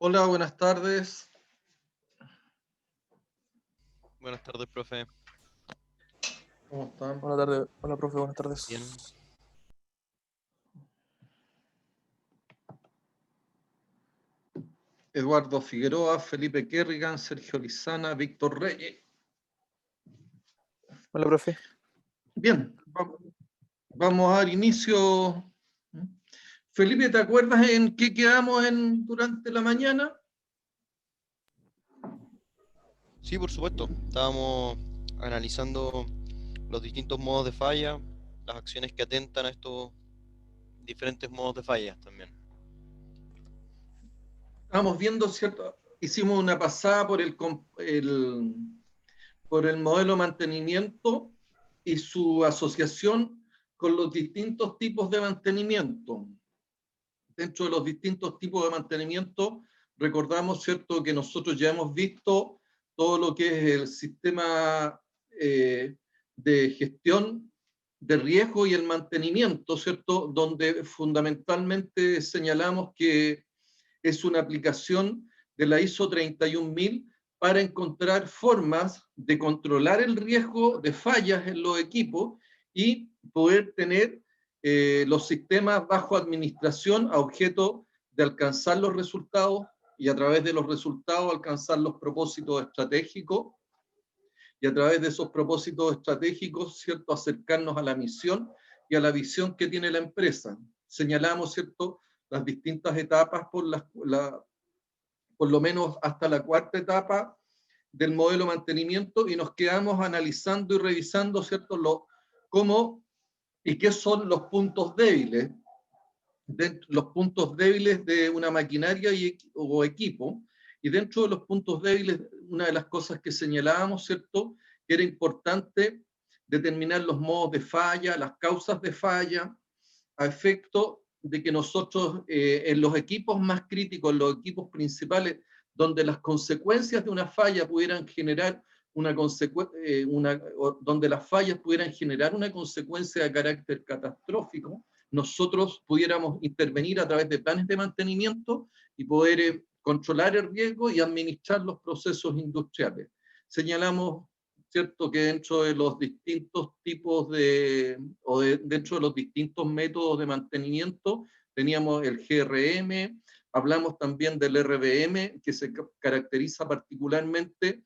Hola, buenas tardes. Buenas tardes, profe. ¿Cómo están? Buenas tardes, hola profe, buenas tardes. Bien. Eduardo Figueroa, Felipe Kerrigan, Sergio Lizana, Víctor Reyes. Hola profe. Bien, vamos a dar inicio. Felipe, ¿te acuerdas en qué quedamos durante la mañana? Sí, por supuesto. Estábamos analizando los distintos modos de falla, las acciones que atentan a estos diferentes modos de falla también. Estábamos viendo, ¿cierto? Hicimos una pasada por por el modelo mantenimiento y su asociación con los distintos tipos de mantenimiento. Dentro de los distintos tipos de mantenimiento, recordamos, ¿cierto?, que nosotros ya hemos visto todo lo que es el sistema de gestión de riesgo y el mantenimiento, ¿cierto?, donde fundamentalmente señalamos que es una aplicación de la ISO 31000 para encontrar formas de controlar el riesgo de fallas en los equipos y poder tener los sistemas bajo administración a objeto de alcanzar los resultados y a través de los resultados alcanzar los propósitos estratégicos y a través de esos propósitos estratégicos, ¿cierto?, acercarnos a la misión y a la visión que tiene la empresa. Señalamos, ¿cierto?, las distintas etapas por lo menos hasta la cuarta etapa del modelo mantenimiento y nos quedamos analizando y revisando, ¿cierto?, cómo y qué son los puntos débiles, los puntos débiles de una maquinaria o equipo. Y dentro de los puntos débiles, una de las cosas que señalábamos, ¿cierto?, que era importante determinar los modos de falla, las causas de falla, a efecto de que nosotros en los equipos más críticos, en los equipos principales, donde las consecuencias de una falla pudieran generar donde las fallas pudieran generar una consecuencia de carácter catastrófico, nosotros pudiéramos intervenir a través de planes de mantenimiento y poder controlar el riesgo y administrar los procesos industriales. Señalamos, ¿cierto?, que dentro de los distintos tipos dentro de los distintos métodos de mantenimiento teníamos el GRM, hablamos también del RBM, que se caracteriza particularmente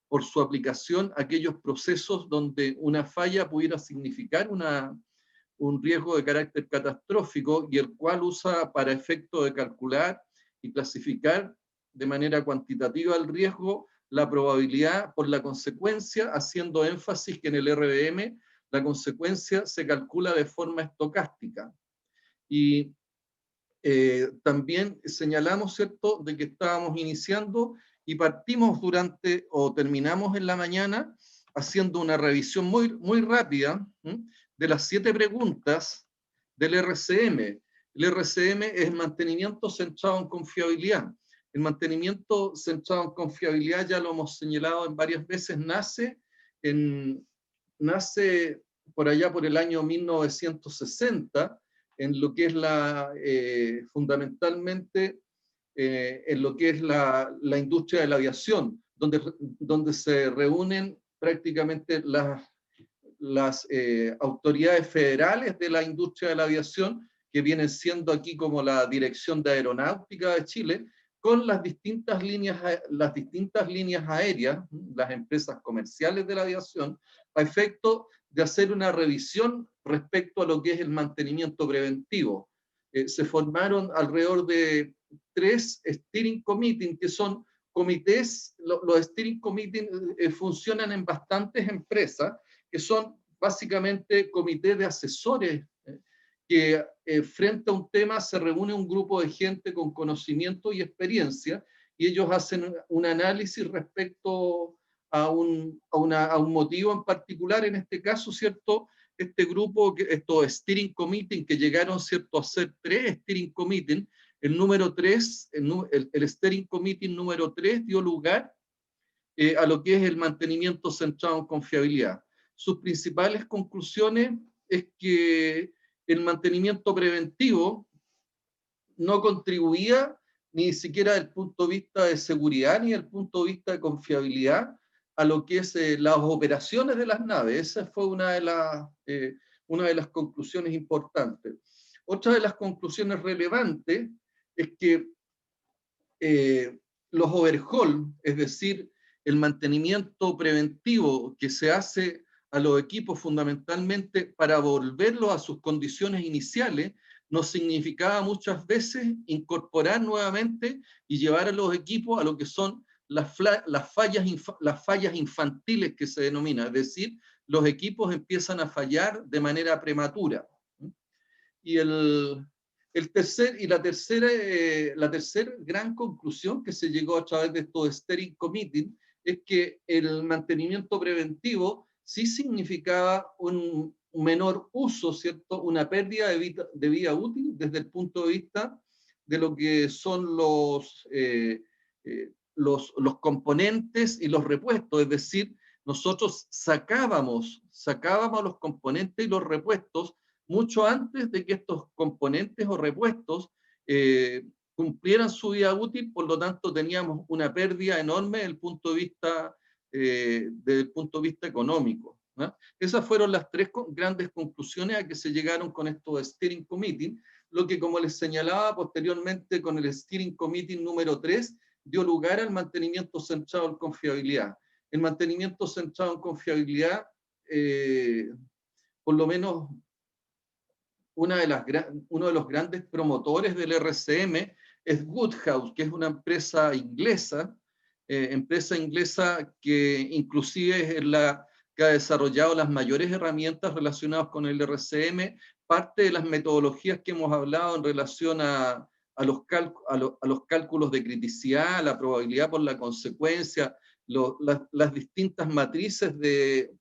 por su aplicación a aquellos procesos donde una falla pudiera significar un riesgo de carácter catastrófico y el cual usa para efecto de calcular y clasificar de manera cuantitativa el riesgo, la probabilidad por la consecuencia, haciendo énfasis que en el RBM la consecuencia se calcula de forma estocástica. Y también señalamos, ¿cierto?, de que estábamos iniciando y partimos terminamos en la mañana haciendo una revisión muy rápida de las 7 preguntas del RCM. El RCM es mantenimiento centrado en confiabilidad. El mantenimiento centrado en confiabilidad, ya lo hemos señalado en varias veces, nace por allá por el año 1960, en lo que es fundamentalmente en lo que es la industria de la aviación, donde se reúnen prácticamente las autoridades federales de la industria de la aviación, que vienen siendo aquí como la Dirección de Aeronáutica de Chile, con las distintas líneas aéreas, las empresas comerciales de la aviación, a efecto de hacer una revisión respecto a lo que es el mantenimiento preventivo. Se formaron alrededor de 3 steering committees, que son comités. Los steering committees funcionan en bastantes empresas, que son básicamente comités de asesores que frente a un tema se reúne un grupo de gente con conocimiento y experiencia y ellos hacen un análisis respecto a un motivo en particular, en este caso, ¿cierto? Este grupo, estos steering committee que llegaron, ¿cierto?, a ser 3 steering committee, el número 3, el steering committee número 3 dio lugar a lo que es el mantenimiento centrado en confiabilidad. Sus principales conclusiones es que el mantenimiento preventivo no contribuía ni siquiera desde el punto de vista de seguridad, ni desde el punto de vista de confiabilidad, a lo que es las operaciones de las naves. Esa fue una de las conclusiones importantes. Otra de las conclusiones relevantes es que los overhaul, es decir, el mantenimiento preventivo que se hace a los equipos fundamentalmente para volverlos a sus condiciones iniciales, nos significaba muchas veces incorporar nuevamente y llevar a los equipos a lo que son las fallas infantiles que se denomina, es decir, los equipos empiezan a fallar de manera prematura. Y la tercera gran conclusión que se llegó a través de estos steering committee es que el mantenimiento preventivo sí significaba un menor uso, ¿cierto? Una pérdida de vida útil desde el punto de vista de lo que son los componentes y los repuestos, es decir, nosotros sacábamos los componentes y los repuestos mucho antes de que estos componentes o repuestos cumplieran su vida útil, por lo tanto teníamos una pérdida enorme desde el punto de vista económico, ¿no? Esas fueron las tres grandes conclusiones a que se llegaron con estos steering committee, lo que, como les señalaba posteriormente con el steering committee número 3, dio lugar al mantenimiento centrado en confiabilidad. El mantenimiento centrado en confiabilidad, por lo menos uno de los grandes promotores del RCM es Woodhouse, que es una empresa inglesa que inclusive es la que ha desarrollado las mayores herramientas relacionadas con el RCM, parte de las metodologías que hemos hablado en relación a los cálculos de criticidad, a la probabilidad por la consecuencia, las distintas matrices de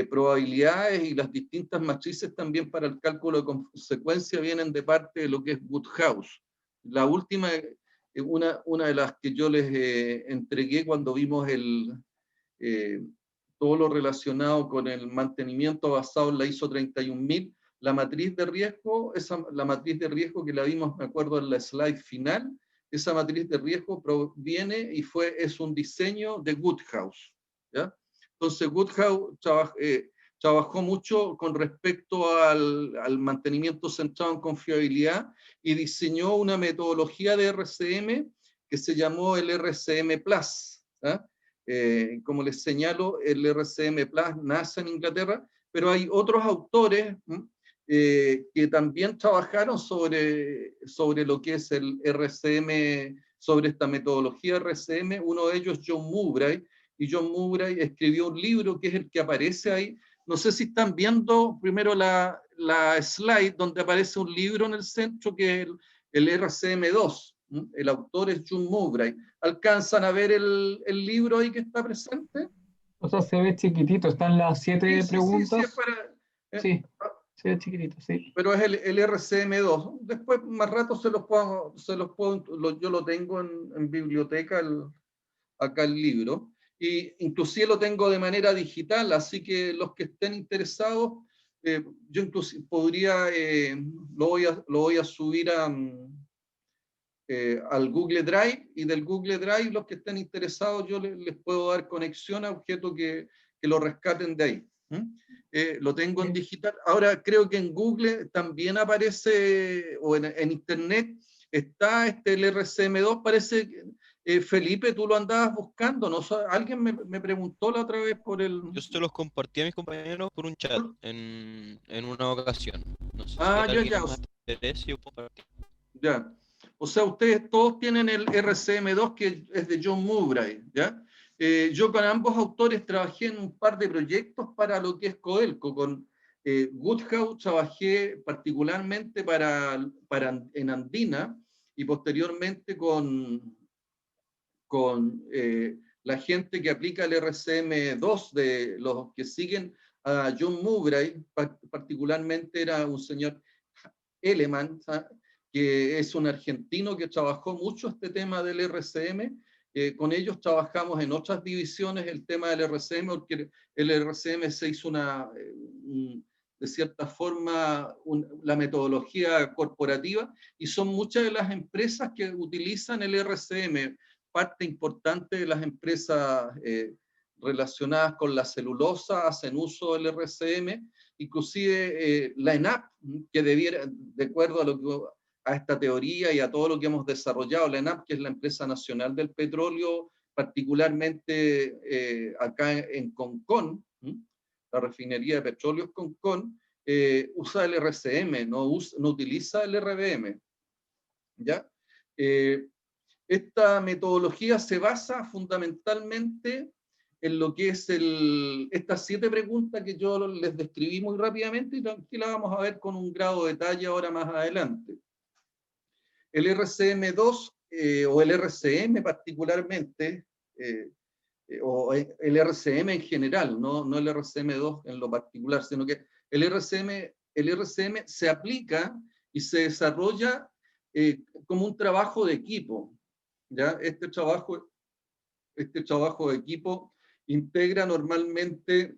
probabilidades y las distintas matrices también para el cálculo de consecuencia vienen de parte de lo que es Woodhouse. La última, una de las que yo les entregué cuando vimos todo lo relacionado con el mantenimiento basado en la ISO 31000, la matriz de riesgo, la matriz de riesgo que la vimos, me acuerdo, en la slide final, esa matriz de riesgo proviene y es un diseño de Woodhouse, ¿ya? Entonces, Woodhouse trabajó mucho con respecto al mantenimiento centrado en confiabilidad y diseñó una metodología de RCM que se llamó el RCM Plus. Como les señalo, el RCM Plus nace en Inglaterra, pero hay otros autores que también trabajaron sobre lo que es el RCM, sobre esta metodología RCM. Uno de ellos, John Mowbray, y John Mowbray escribió un libro que es el que aparece ahí. No sé si están viendo primero la slide donde aparece un libro en el centro que es el RCM2. El autor es John Mowbray. ¿Alcanzan a ver el libro ahí que está presente? O sea, se ve chiquitito, están las 7 preguntas. Sí, se ve chiquitito, sí. Pero es el RCM2. Después, más rato yo lo tengo en biblioteca, acá el libro. Y inclusive lo tengo de manera digital, así que los que estén interesados, yo inclusive podría, lo voy a subir al Google Drive, y del Google Drive los que estén interesados yo les puedo dar conexión a objetos que lo rescaten de ahí. Lo tengo en digital. Ahora creo que en Google también aparece, o en Internet está el RCM2, parece que Felipe, tú lo andabas buscando, ¿no? Alguien me preguntó la otra vez por el... Yo se los compartí a mis compañeros por un chat en una ocasión. No sé si ya. más interés, yo compartí. Ya. O sea, ustedes todos tienen el RCM2 que es de John Mowbray, ¿ya? Yo con ambos autores trabajé en un par de proyectos para lo que es Codelco. Con Woodhouse trabajé particularmente en Andina, y posteriormente con la gente que aplica el RCM2, de los que siguen a John Mowbray, particularmente era un señor Eleman, que es un argentino que trabajó mucho este tema del RCM. Con ellos trabajamos en otras divisiones el tema del RCM, porque el RCM se hizo de cierta forma, la metodología corporativa, y son muchas de las empresas que utilizan el RCM. Parte importante de las empresas relacionadas con la celulosa hacen uso del RCM, inclusive la ENAP, que debiera, de acuerdo a, a esta teoría y a todo lo que hemos desarrollado, la ENAP, que es la Empresa Nacional del Petróleo, particularmente acá en Concón, la refinería de petróleos Concón, usa el RCM, no utiliza el RBM. ¿Ya? Esta metodología se basa fundamentalmente en lo que es estas 7 preguntas que yo les describí muy rápidamente y que las vamos a ver con un grado de detalle ahora más adelante. El RCM2 o el RCM particularmente, o el RCM en general, no el RCM2 en lo particular, sino que el RCM se aplica y se desarrolla como un trabajo de equipo. ¿Ya? Este trabajo de equipo integra normalmente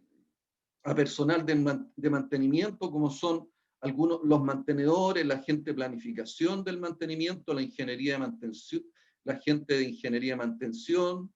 a personal de mantenimiento, como son los mantenedores, la gente de planificación del mantenimiento, la ingeniería de mantención, la gente de ingeniería de mantención,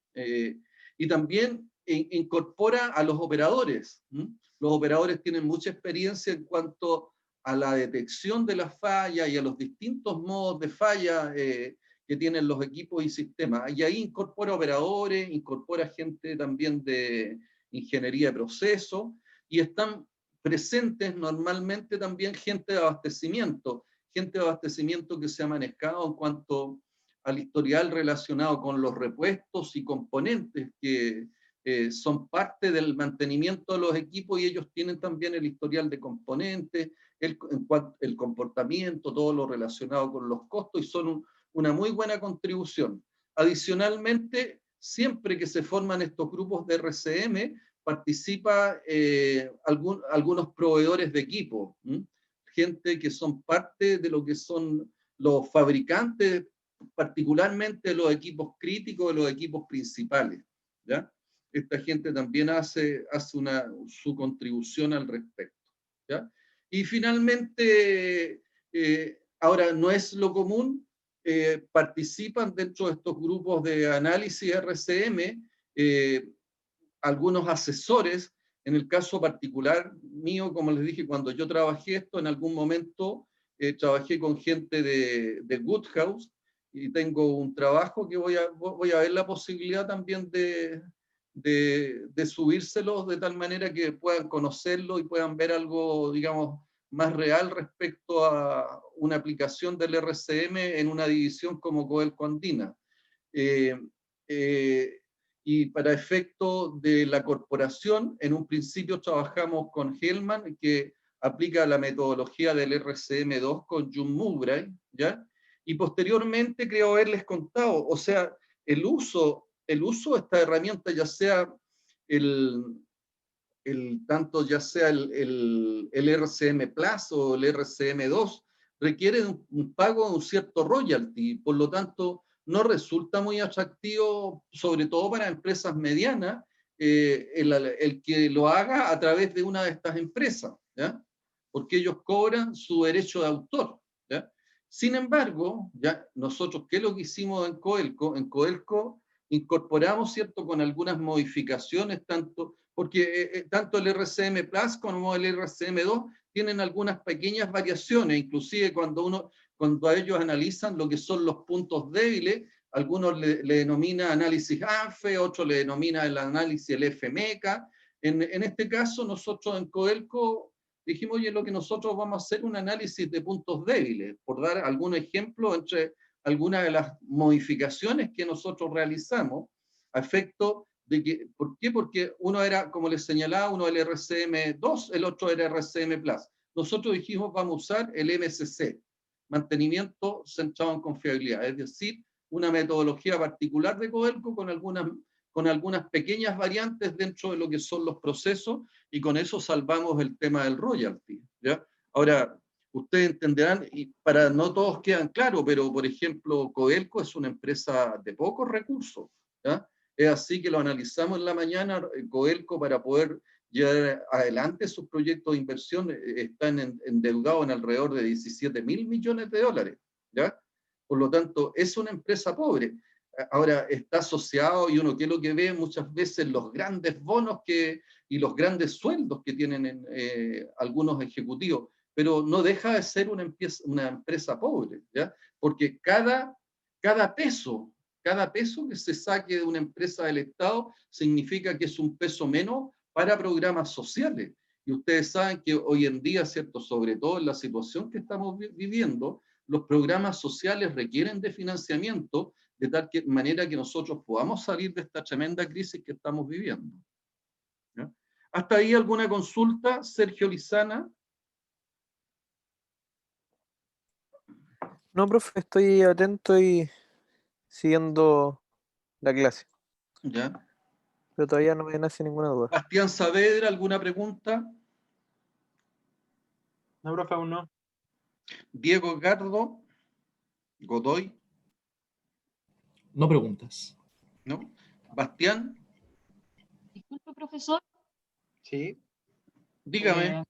y también incorpora a los operadores. Los operadores tienen mucha experiencia en cuanto a la detección de las fallas y a los distintos modos de falla que tienen los equipos y sistemas. Y ahí incorpora operadores, incorpora gente también de ingeniería de proceso, y están presentes normalmente también gente de abastecimiento que se ha manejado en cuanto al historial relacionado con los repuestos y componentes que son parte del mantenimiento de los equipos, y ellos tienen también el historial de componentes, el comportamiento, todo lo relacionado con los costos, y son una muy buena contribución. Adicionalmente, siempre que se forman estos grupos de RCM, participa algunos proveedores de equipo, gente que son parte de lo que son los fabricantes, particularmente de los equipos críticos, de los equipos principales. ¿Ya? Esta gente también hace su contribución al respecto. ¿Ya? Y finalmente, ahora no es lo común, participan dentro de estos grupos de análisis RCM algunos asesores. En el caso particular mío, como les dije, cuando yo trabajé esto, en algún momento trabajé con gente de Woodhouse, y tengo un trabajo que voy a ver la posibilidad también de subírselos de tal manera que puedan conocerlo y puedan ver algo, digamos, más real respecto a una aplicación del RCM en una división como Codelco Andina. Y para efecto de la corporación, en un principio trabajamos con Hellman, que aplica la metodología del RCM2 con John Mowbray, ¿ya? Y posteriormente creo haberles contado, o sea, el uso de esta herramienta, ya sea tanto ya sea el RCM Plus o el RCM2, requiere un pago de un cierto royalty, por lo tanto no resulta muy atractivo, sobre todo para empresas medianas, el que lo haga a través de una de estas empresas, ¿ya? Porque ellos cobran su derecho de autor, ¿ya? Sin embargo, ¿ya? Nosotros, ¿qué es lo que hicimos en Codelco? En Codelco incorporamos, ¿cierto?, con algunas modificaciones, porque tanto el RCM Plus como el RCM2 tienen algunas pequeñas variaciones, inclusive cuando ellos analizan lo que son los puntos débiles, algunos le denomina análisis ANFE, otros le denomina el análisis el FMECA. En este caso, nosotros en Codelco dijimos, oye, lo que nosotros vamos a hacer un análisis de puntos débiles, por dar algún ejemplo entre algunas de las modificaciones que nosotros realizamos, a efecto de que, ¿por qué? Porque uno era, como les señalaba, uno el RCM2, el otro era RCM Plus. Nosotros dijimos, vamos a usar el MCC, mantenimiento centrado en confiabilidad, es decir, una metodología particular de Codelco con algunas pequeñas variantes dentro de lo que son los procesos, y con eso salvamos el tema del royalty, ¿ya? Ahora, ustedes entenderán, y para no todos quedan claros, pero por ejemplo, Codelco es una empresa de pocos recursos, ¿ya? Es así que lo analizamos en la mañana. Codelco, para poder llevar adelante sus proyectos de inversión, están endeudados en alrededor de 17.000 millones de dólares, ¿ya? Por lo tanto, es una empresa pobre. Ahora está asociado, y uno que es lo que ve muchas veces, los grandes bonos y los grandes sueldos que tienen algunos ejecutivos, pero no deja de ser una empresa pobre, ¿ya? Porque cada peso que se saque de una empresa del Estado significa que es un peso menos para programas sociales. Y ustedes saben que hoy en día, ¿cierto?, sobre todo en la situación que estamos viviendo, los programas sociales requieren de financiamiento de tal manera que nosotros podamos salir de esta tremenda crisis que estamos viviendo, ¿ya? ¿Hasta ahí alguna consulta, Sergio Lizana? No, profe, estoy atento y siguiendo la clase, ¿Ya? pero todavía no me nace ninguna duda. Bastián Saavedra, ¿alguna pregunta? No, profe, aún no. Diego Gardo, Godoy, No preguntas. ¿no? Bastián, Disculpe, profesor. Sí. dígame,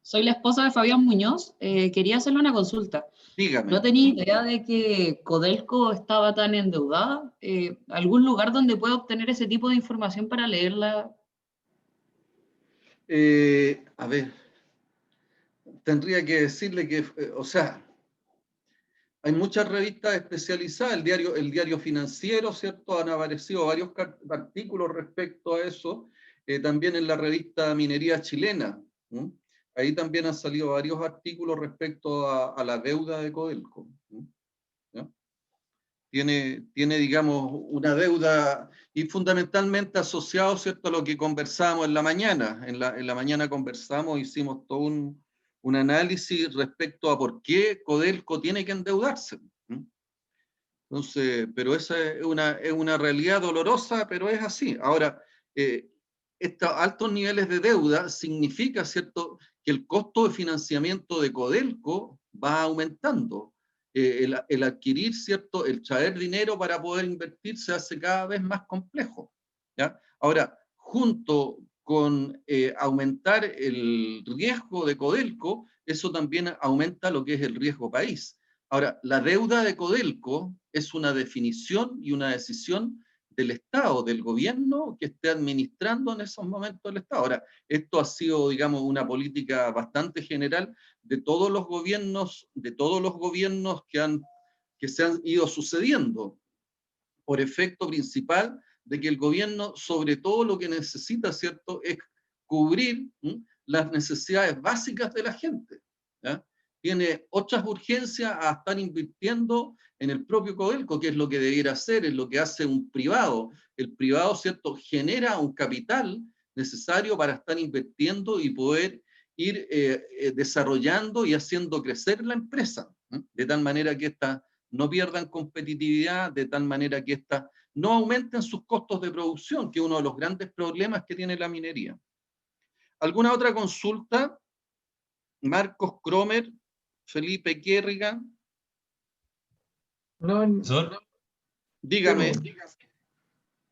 Soy la esposa de Fabián Muñoz. Quería hacerle una consulta. dígame. No tenía idea de que Codelco estaba tan endeudada. ¿Algún lugar donde pueda obtener ese tipo de información para leerla? A ver, tendría que decirle que, o sea, hay muchas revistas especializadas, el diario Financiero, ¿cierto? Han aparecido varios artículos respecto a eso, también en la revista Minería Chilena, ¿m? Ahí también han salido varios artículos respecto a la deuda de Codelco, ¿ya? Tiene, digamos, una deuda, y fundamentalmente asociado, ¿cierto?, a lo que conversamos en la mañana. En la mañana conversamos, hicimos todo un análisis respecto a por qué Codelco tiene que endeudarse. Entonces, pero esa es una realidad dolorosa, pero es así. Ahora, estos altos niveles de deuda significa, ¿cierto?, que el costo de financiamiento de Codelco va aumentando. El adquirir, ¿cierto?, el traer dinero para poder invertir se hace cada vez más complejo, ¿ya? Ahora, junto con aumentar el riesgo de Codelco, eso también aumenta lo que es el riesgo país. Ahora, la deuda de Codelco es una definición y una decisión del Estado, del gobierno que esté administrando en esos momentos el Estado. Ahora, esto ha sido, digamos, una política bastante general de todos los gobiernos que se han ido sucediendo, por efecto principal de que el gobierno, sobre todo lo que necesita, ¿cierto?, es cubrir las necesidades básicas de la gente, ¿ya? Tiene otras urgencias a estar invirtiendo en el propio Codelco, que es lo que debiera hacer, es lo que hace un privado. El privado, ¿cierto?, genera un capital necesario para estar invirtiendo y poder ir desarrollando y haciendo crecer la empresa, de tal manera que ésta no pierdan competitividad, de tal manera que ésta no aumenten sus costos de producción, que es uno de los grandes problemas que tiene la minería. ¿Alguna otra consulta? Marcos Cromer, Felipe Quérriga. No, Profesor, Dígame.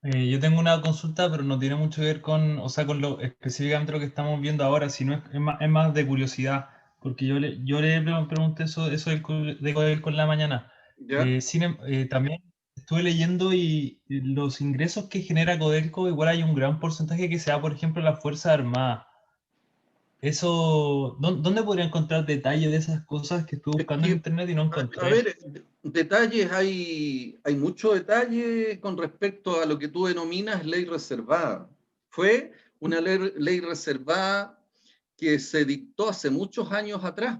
yo tengo una consulta, pero no tiene mucho que ver con, o sea, con específicamente lo que estamos viendo ahora, sino es más de curiosidad, porque yo le pregunté eso de Codelco en la mañana. ¿Ya? También estuve leyendo y los ingresos que genera Codelco, igual hay un gran porcentaje que se da, por ejemplo, a las Fuerzas Armadas. Eso, ¿dónde podría encontrar detalles de esas cosas que estuve buscando en internet y no A encontré? ver, detalles, hay mucho detalle con respecto a lo que tú denominas ley reservada. Fue una ley reservada que se dictó hace muchos años atrás,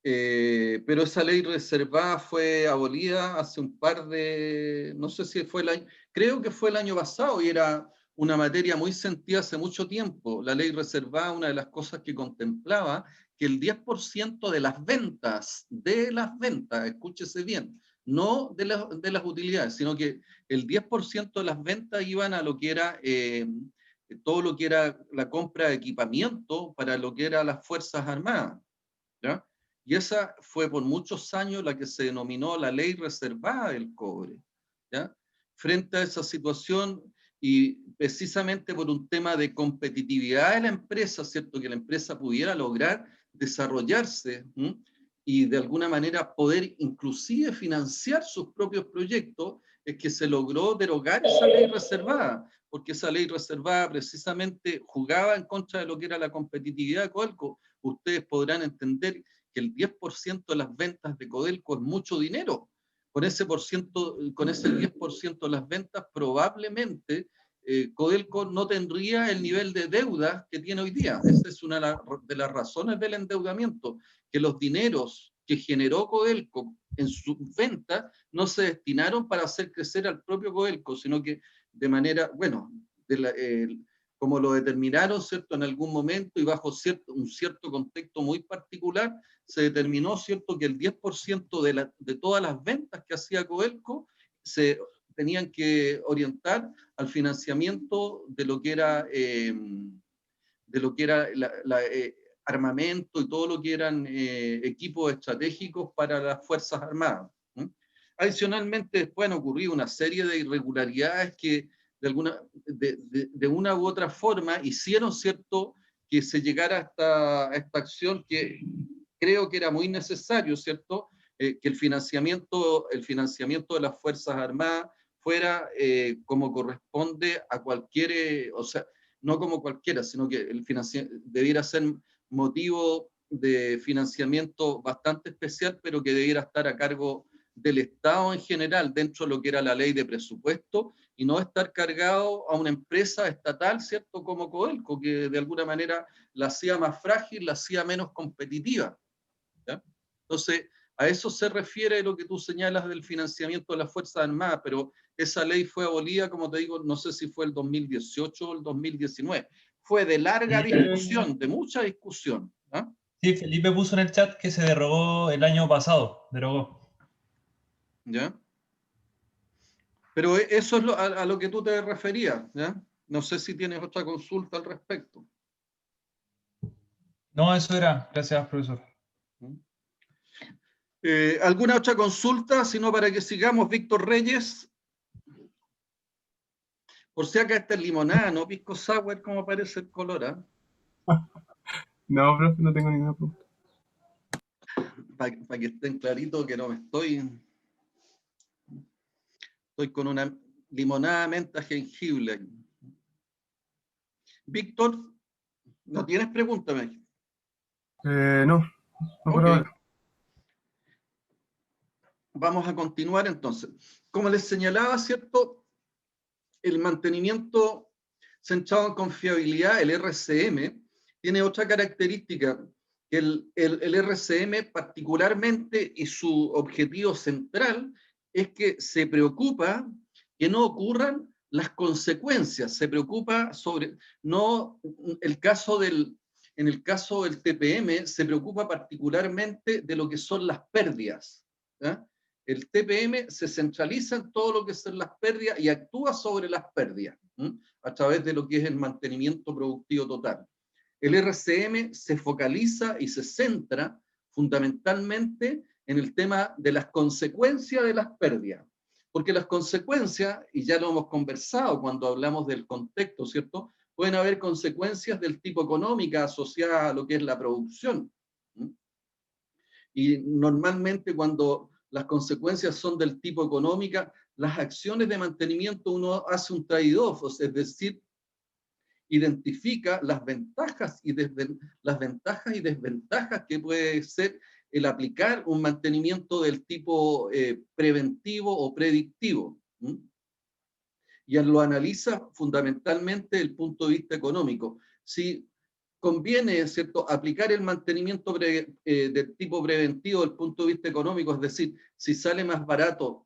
pero esa ley reservada fue abolida hace un par de, no sé si fue creo que fue el año pasado, y era una materia muy sentida hace mucho tiempo. La ley reservada, una de las cosas que contemplaba, que el 10% de las ventas, escúchese bien, no de las utilidades, sino que el 10% de las ventas iban a lo que era todo lo que era la compra de equipamiento para lo que eran las Fuerzas Armadas, ¿ya? Y esa fue por muchos años la que se denominó la ley reservada del cobre, ¿ya? frente a esa situación y precisamente por un tema de competitividad de la empresa, ¿cierto? Que la empresa pudiera lograr desarrollarse y de alguna manera poder inclusive financiar sus propios proyectos, es que se logró derogar esa ley reservada, porque esa ley reservada precisamente jugaba en contra de lo que era la competitividad de Codelco. Ustedes podrán entender que el 10% de las ventas de Codelco es mucho dinero. Con ese 10% de las ventas, probablemente Codelco no tendría el nivel de deuda que tiene hoy día. Esa es una de las razones del endeudamiento, que los dineros que generó Codelco en sus ventas no se destinaron para hacer crecer al propio Codelco, sino que de manera, bueno, como lo determinaron, ¿cierto? En algún momento y bajo un cierto contexto muy particular, se determinó, ¿cierto?, que el 10% de todas las ventas que hacía Codelco se tenían que orientar al financiamiento de lo que era, armamento y todo lo que eran equipos estratégicos para las Fuerzas Armadas. Adicionalmente, después han ocurrido una serie de irregularidades que de una u otra forma hicieron, ¿cierto?, que se llegara a esta acción que creo que era muy necesario, ¿cierto?, que el financiamiento de las Fuerzas Armadas fuera como corresponde a cualquier, o sea, no como cualquiera, sino que debiera ser motivo de financiamiento bastante especial, pero que debiera estar a cargo del Estado en general, dentro de lo que era la ley de presupuesto, y no estar cargado a una empresa estatal, ¿cierto?, como Codelco, que de alguna manera la hacía más frágil, la hacía menos competitiva. ¿Ya? Entonces, a eso se refiere lo que tú señalas del financiamiento de las Fuerzas Armadas, pero esa ley fue abolida, como te digo, no sé si fue el 2018 o el 2019. Fue de larga discusión, de mucha discusión. ¿Ah? Sí, Felipe puso en el chat que se derogó el año pasado, derogó. ¿Ya? Pero eso es a lo que tú te referías, ¿ya? No sé si tienes otra consulta al respecto. No, eso era. Gracias, profesor. ¿Alguna otra consulta? Si no, para que sigamos, Víctor Reyes. Por si acá está el limonada, ¿no? Pisco sour, ¿cómo aparece el color? No, profe, no tengo ninguna pregunta. Para que estén claritos que no me estoy con una limonada menta jengibre. Víctor, ¿no tienes pregunta? No por Ok. ahora. Vamos a continuar entonces. Como les señalaba, ¿cierto? El mantenimiento centrado en confiabilidad, el RCM, tiene otra característica, que el RCM particularmente y su objetivo central es que se preocupa que no ocurran las consecuencias, se preocupa sobre, no, en el caso del TPM se preocupa particularmente de lo que son las pérdidas, ¿ya? El TPM se centraliza en todo lo que son las pérdidas y actúa sobre las pérdidas, a través de lo que es el mantenimiento productivo total. El RCM se focaliza y se centra fundamentalmente en el tema de las consecuencias de las pérdidas. Porque las consecuencias, y ya lo hemos conversado cuando hablamos del contexto, ¿cierto? Pueden haber consecuencias del tipo económica asociadas a lo que es la producción. Y normalmente cuando las consecuencias son del tipo económica, las acciones de mantenimiento uno hace un trade-off, es decir, identifica las ventajas y desventajas que puede ser el aplicar un mantenimiento del tipo preventivo o predictivo. Y lo analiza fundamentalmente desde el punto de vista económico. Si conviene, ¿cierto?, aplicar el mantenimiento del tipo preventivo desde el punto de vista económico, es decir, si sale más barato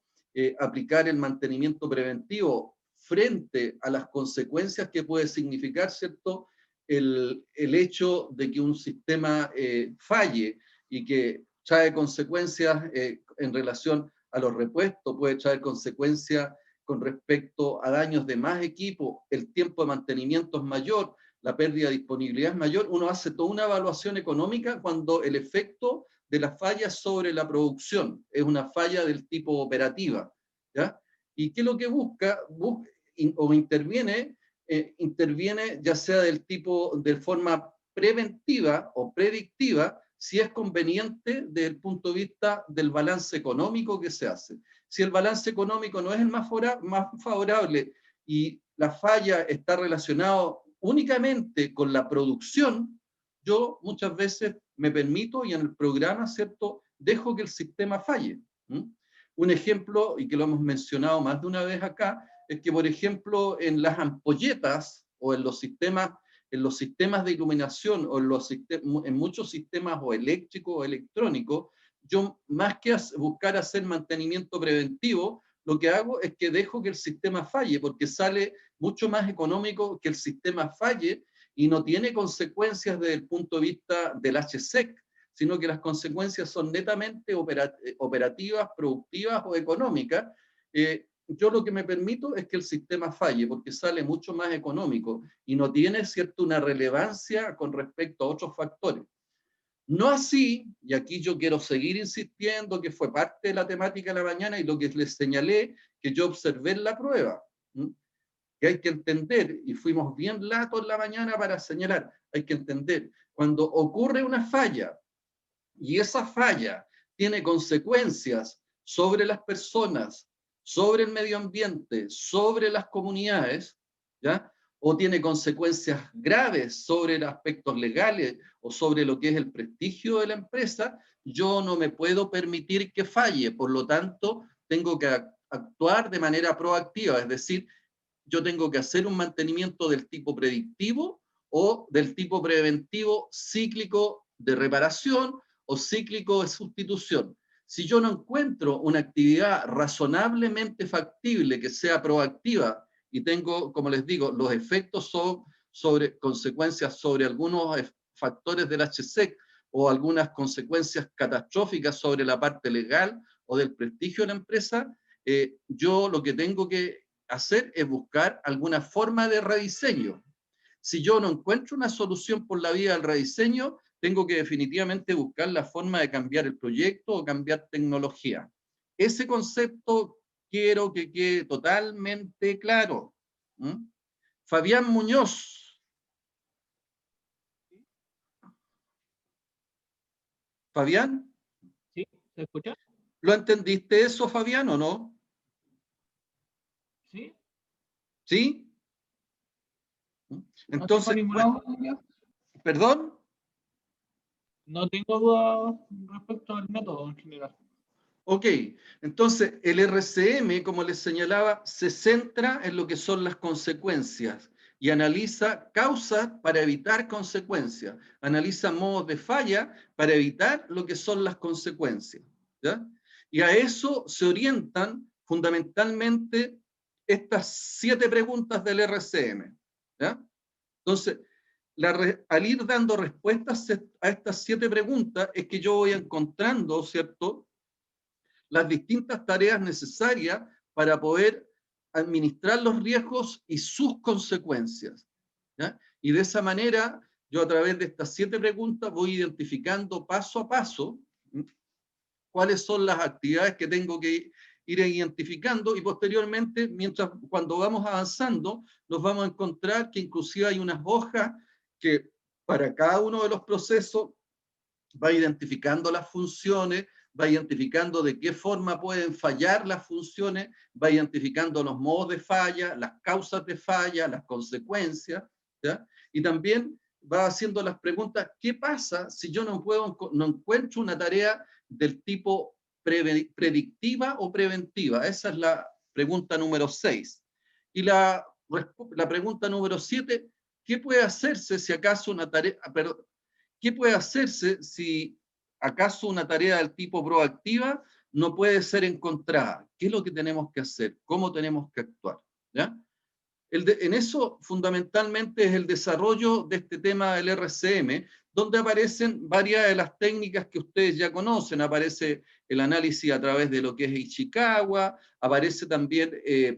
aplicar el mantenimiento preventivo frente a las consecuencias que puede significar, ¿cierto?, el hecho de que un sistema falle y que trae consecuencias en relación a los repuestos, puede traer consecuencias con respecto a daños de más equipo, el tiempo de mantenimiento es mayor, la pérdida de disponibilidad es mayor, uno hace toda una evaluación económica cuando el efecto de la falla sobre la producción es una falla del tipo operativa, ¿ya? ¿Y qué es lo que busca? O interviene, interviene ya sea del tipo, de forma preventiva o predictiva, si es conveniente desde el punto de vista del balance económico que se hace. Si el balance económico no es el más favorable y la falla está relacionado únicamente con la producción, yo muchas veces me permito y en el programa, ¿cierto?, dejo que el sistema falle. Un ejemplo, y que lo hemos mencionado más de una vez acá, es que, por ejemplo, en las ampolletas o en los sistemas de iluminación o en muchos sistemas o eléctricos o electrónicos, yo más que buscar hacer mantenimiento preventivo, lo que hago es que dejo que el sistema falle, porque sale mucho más económico que el sistema falle y no tiene consecuencias desde el punto de vista del HSEC, sino que las consecuencias son netamente operativas, productivas o económicas. Yo lo que me permito es que el sistema falle, porque sale mucho más económico y no tiene, ¿cierto?, una relevancia con respecto a otros factores. No así, y aquí yo quiero seguir insistiendo que fue parte de la temática de la mañana y lo que les señalé, que yo observé en la prueba, que hay que entender, y fuimos bien latos en la mañana para señalar, hay que entender, cuando ocurre una falla, y esa falla tiene consecuencias sobre las personas, sobre el medio ambiente, sobre las comunidades, ¿ya? O tiene consecuencias graves sobre los aspectos legales o sobre lo que es el prestigio de la empresa, yo no me puedo permitir que falle, por lo tanto, tengo que actuar de manera proactiva, es decir, yo tengo que hacer un mantenimiento del tipo predictivo o del tipo preventivo cíclico de reparación o cíclico de sustitución. Si yo no encuentro una actividad razonablemente factible que sea proactiva y tengo, como les digo, los efectos sobre consecuencias sobre algunos factores del HSEC o algunas consecuencias catastróficas sobre la parte legal o del prestigio de la empresa, yo lo que tengo que hacer es buscar alguna forma de rediseño. Si yo no encuentro una solución por la vía del rediseño, tengo que definitivamente buscar la forma de cambiar el proyecto o cambiar tecnología. Ese concepto quiero que quede totalmente claro. Fabián Muñoz. ¿Fabián? ¿Sí? ¿Se escucha? ¿Lo entendiste eso, Fabián, o no? Sí. ¿Sí? Entonces, bueno, ¿perdón? No tengo dudas respecto al método en general. Ok, entonces el RCM, como les señalaba, se centra en lo que son las consecuencias y analiza causas para evitar consecuencias, analiza modos de falla para evitar lo que son las consecuencias, ¿ya? Y a eso se orientan fundamentalmente estas 7 preguntas del RCM, ¿ya? Entonces, al ir dando respuestas a estas 7 preguntas es que yo voy encontrando, ¿cierto?, las distintas tareas necesarias para poder administrar los riesgos y sus consecuencias, ¿ya? Y de esa manera, yo a través de estas 7 preguntas voy identificando paso a paso cuáles son las actividades que tengo que ir identificando y posteriormente, cuando vamos avanzando, nos vamos a encontrar que inclusive hay unas hojas que para cada uno de los procesos va identificando las funciones, va identificando de qué forma pueden fallar las funciones, va identificando los modos de falla, las causas de falla, las consecuencias, ¿ya? Y también va haciendo las preguntas, ¿qué pasa si yo no encuentro una tarea del tipo predictiva o preventiva? Esa es la pregunta número 6. Y la pregunta número 7, ¿qué puede hacerse si acaso una tarea, ¿qué puede hacerse si acaso una tarea del tipo proactiva no puede ser encontrada? ¿Qué es lo que tenemos que hacer? ¿Cómo tenemos que actuar? ¿Ya? En eso fundamentalmente es el desarrollo de este tema del RCM, donde aparecen varias de las técnicas que ustedes ya conocen. Aparece el análisis a través de lo que es Ichikawa, aparece también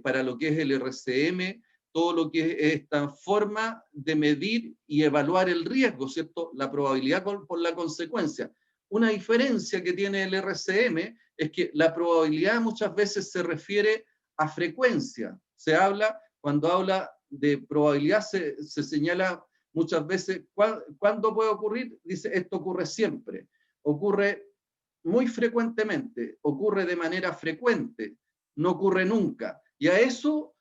para lo que es el RCM, todo lo que es esta forma de medir y evaluar el riesgo, ¿cierto? La probabilidad por la consecuencia. Una diferencia que tiene el RCM es que la probabilidad muchas veces se refiere a frecuencia. Se habla, cuando habla de probabilidad, se señala muchas veces, ¿cuándo puede ocurrir? Dice, esto ocurre siempre, ocurre muy frecuentemente, ocurre de manera frecuente, no ocurre nunca. Y a eso,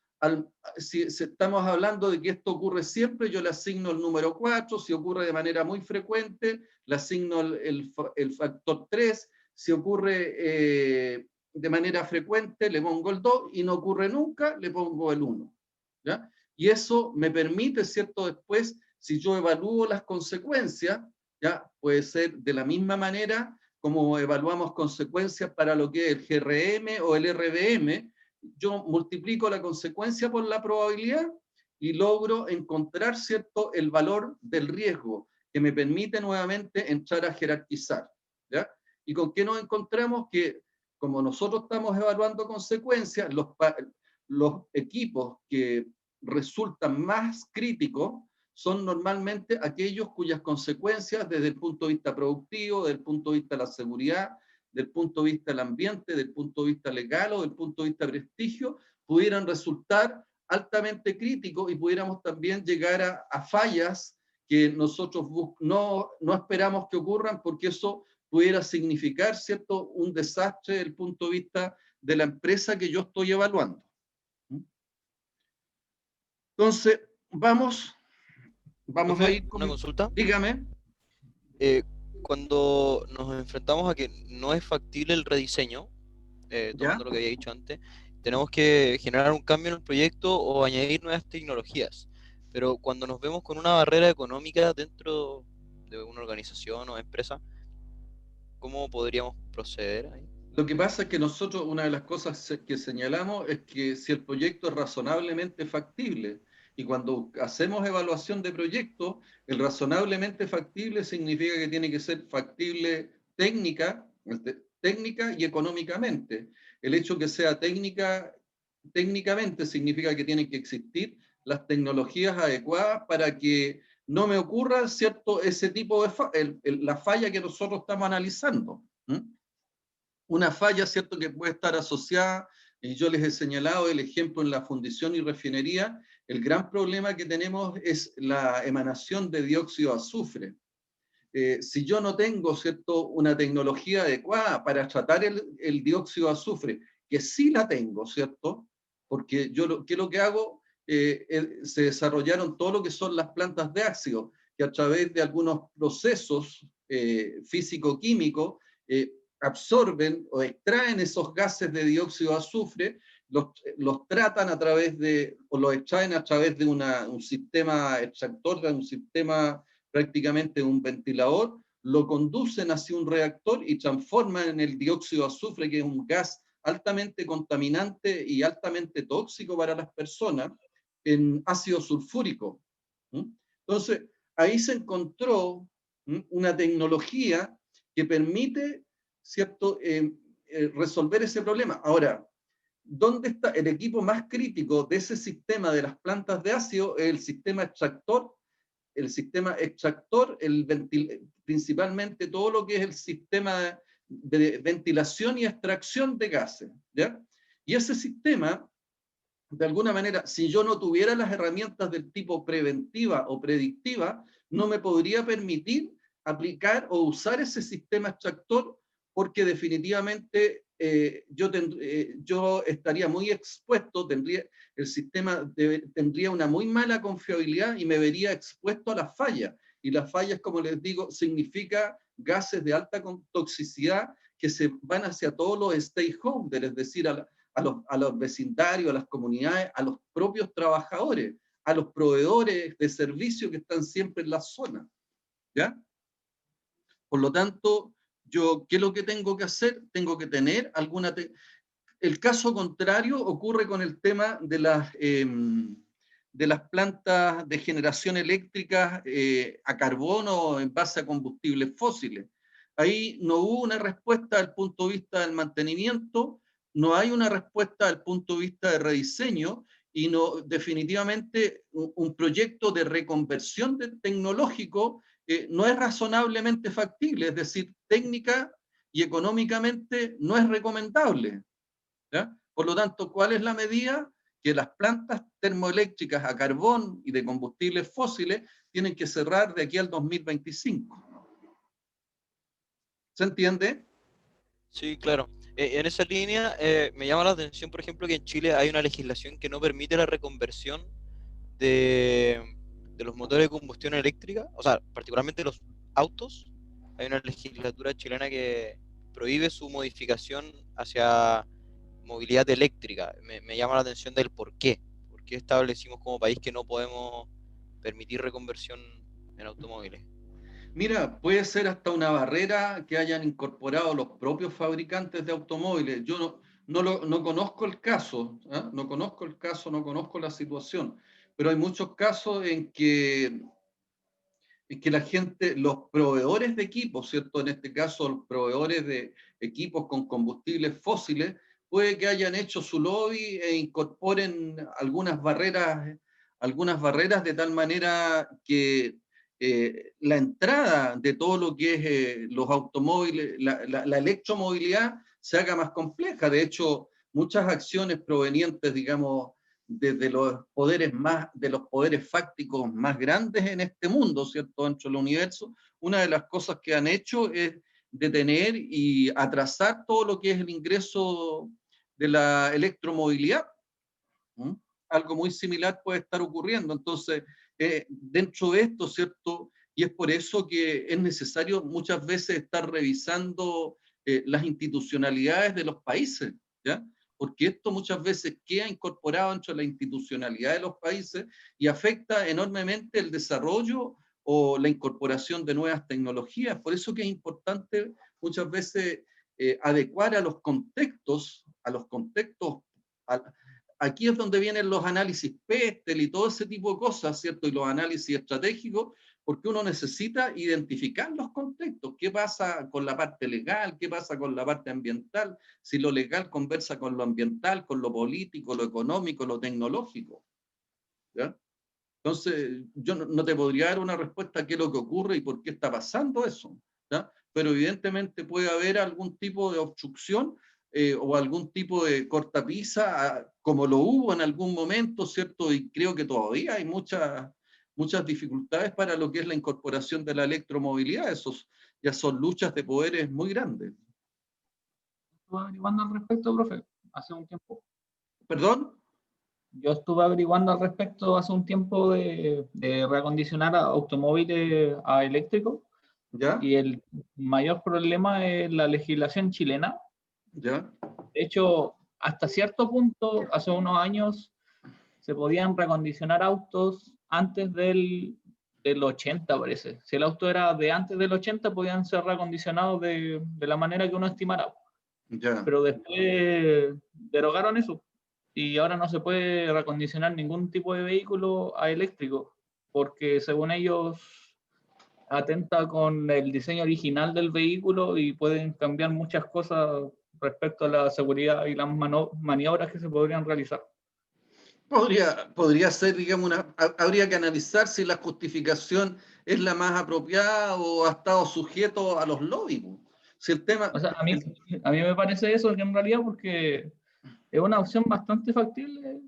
si estamos hablando de que esto ocurre siempre, yo le asigno el número 4, si ocurre de manera muy frecuente, le asigno el factor 3, si ocurre de manera frecuente, le pongo el 2, y no ocurre nunca, le pongo el 1. ¿Ya? Y eso me permite, ¿cierto? Después, si yo evalúo las consecuencias, ¿ya? Puede ser de la misma manera como evaluamos consecuencias para lo que es el GRM o el RBM, yo multiplico la consecuencia por la probabilidad y logro encontrar, ¿cierto?, el valor del riesgo, que me permite nuevamente entrar a jerarquizar. ¿Ya? ¿Y con qué nos encontramos? Que como nosotros estamos evaluando consecuencias, los equipos que resultan más críticos son normalmente aquellos cuyas consecuencias desde el punto de vista productivo, desde el punto de vista de la seguridad, del punto de vista del ambiente, del punto de vista legal o del punto de vista de prestigio, pudieran resultar altamente críticos y pudiéramos también llegar a fallas que nosotros no esperamos que ocurran, porque eso pudiera significar, ¿cierto?, un desastre desde el punto de vista de la empresa que yo estoy evaluando. Entonces, vamos a ir con una consulta. Dígame. Cuando nos enfrentamos a que no es factible el rediseño, tomando lo que había dicho antes, tenemos que generar un cambio en el proyecto o añadir nuevas tecnologías. Pero cuando nos vemos con una barrera económica dentro de una organización o empresa, ¿cómo podríamos proceder ahí? Lo que pasa es que nosotros, una de las cosas que señalamos es que si el proyecto es razonablemente factible, y cuando hacemos evaluación de proyectos, el razonablemente factible significa que tiene que ser factible técnica y económicamente. El hecho que sea técnicamente significa que tienen que existir las tecnologías adecuadas para que no me ocurra, ¿cierto?, ese tipo de la falla que nosotros estamos analizando. Una falla, ¿cierto?, que puede estar asociada, y yo les he señalado el ejemplo en la fundición y refinería. El gran problema que tenemos es la emanación de dióxido de azufre. Si yo no tengo, ¿cierto?, una tecnología adecuada para tratar el dióxido de azufre, que sí la tengo, ¿cierto?, porque yo ¿qué es lo que hago? Se desarrollaron todo lo que son las plantas de ácido, que a través de algunos procesos físico-químicos absorben o extraen esos gases de dióxido de azufre, los tratan a través de, o los extraen a través de un sistema extractor, de un sistema prácticamente un ventilador, lo conducen hacia un reactor y transforman en el dióxido de azufre, que es un gas altamente contaminante y altamente tóxico para las personas, en ácido sulfúrico. Entonces, ahí se encontró una tecnología que permite, ¿cierto?, resolver ese problema. Ahora, ¿dónde está el equipo más crítico de ese sistema de las plantas de ácido? El sistema extractor, principalmente todo lo que es el sistema de ventilación y extracción de gases, ¿ya? Y ese sistema, de alguna manera, si yo no tuviera las herramientas del tipo preventiva o predictiva, no me podría permitir aplicar o usar ese sistema extractor, porque definitivamente yo estaría muy expuesto, el sistema tendría una muy mala confiabilidad y me vería expuesto a las fallas. Y las fallas, como les digo, significa gases de alta toxicidad que se van hacia todos los stakeholders, es decir, a los vecindarios, a las comunidades, a los propios trabajadores, a los proveedores de servicios que están siempre en la zona. ¿Ya? Por lo tanto, ¿qué es lo que tengo que hacer? Tengo que tener alguna... El caso contrario ocurre con el tema de las plantas de generación eléctrica a carbono en base a combustibles fósiles. Ahí no hubo una respuesta desde el punto de vista del mantenimiento, no hay una respuesta desde el punto de vista de rediseño, y definitivamente un proyecto de reconversión tecnológico no es razonablemente factible, es decir, técnica y económicamente no es recomendable. ¿Ya? Por lo tanto, ¿cuál es la medida? Que las plantas termoeléctricas a carbón y de combustibles fósiles tienen que cerrar de aquí al 2025. ¿Se entiende? Sí, claro. En esa línea me llama la atención, por ejemplo, que en Chile hay una legislación que no permite la reconversión de los motores de combustión eléctrica, o sea, particularmente los autos. Hay una legislatura chilena que prohíbe su modificación hacia movilidad eléctrica. Me llama la atención del por qué. ¿Por qué establecimos como país que no podemos permitir reconversión en automóviles? Mira, puede ser hasta una barrera que hayan incorporado los propios fabricantes de automóviles. Yo no conozco el caso, ¿eh? No conozco el caso, no conozco la situación, pero hay muchos casos en que la gente, los proveedores de equipos, ¿cierto? En este caso, los proveedores de equipos con combustibles fósiles, puede que hayan hecho su lobby e incorporen algunas barreras de tal manera que la entrada de todo lo que es los automóviles, la electromovilidad se haga más compleja. De hecho, muchas acciones provenientes, digamos, desde los poderes fácticos más grandes en este mundo, ¿cierto? Dentro del universo, una de las cosas que han hecho es detener y atrasar todo lo que es el ingreso de la electromovilidad. ¿Mm? Algo muy similar puede estar ocurriendo. Entonces, dentro de esto, ¿cierto? Y es por eso que es necesario muchas veces estar revisando las institucionalidades de los países, ¿ya? Porque esto muchas veces queda incorporado dentro de la institucionalidad de los países y afecta enormemente el desarrollo o la incorporación de nuevas tecnologías. Por eso que es importante muchas veces adecuar a los contextos, aquí es donde vienen los análisis PESTEL y todo ese tipo de cosas, ¿cierto? Y los análisis estratégicos, porque uno necesita identificar los contextos. ¿Qué pasa con la parte legal? ¿Qué pasa con la parte ambiental? Si lo legal conversa con lo ambiental, con lo político, lo económico, lo tecnológico. ¿Ya? Entonces, yo no te podría dar una respuesta a qué es lo que ocurre y por qué está pasando eso, ¿ya? Pero evidentemente puede haber algún tipo de obstrucción o algún tipo de cortapisa, como lo hubo en algún momento, ¿cierto? Y creo que todavía hay muchas dificultades para lo que es la incorporación de la electromovilidad. Esos ya son luchas de poderes muy grandes. Estuve averiguando al respecto, profe, hace un tiempo. ¿Perdón? Yo estuve averiguando al respecto hace un tiempo de reacondicionar automóviles a eléctricos. ¿Ya? Y el mayor problema es la legislación chilena. ¿Ya? De hecho, hasta cierto punto, hace unos años, se podían reacondicionar autos antes del 80, parece. Si el auto era de antes del 80, podían ser reacondicionados de la manera que uno estimara. ¿Ya? Pero después derogaron eso. Y ahora no se puede reacondicionar ningún tipo de vehículo a eléctrico, porque según ellos atenta con el diseño original del vehículo y pueden cambiar muchas cosas respecto a la seguridad y las maniobras que se podrían realizar. Podría ser, digamos, habría que analizar si la justificación es la más apropiada o ha estado sujeto a los lobbies. Si el tema... O sea, a mí me parece eso, que en realidad porque es una opción bastante factible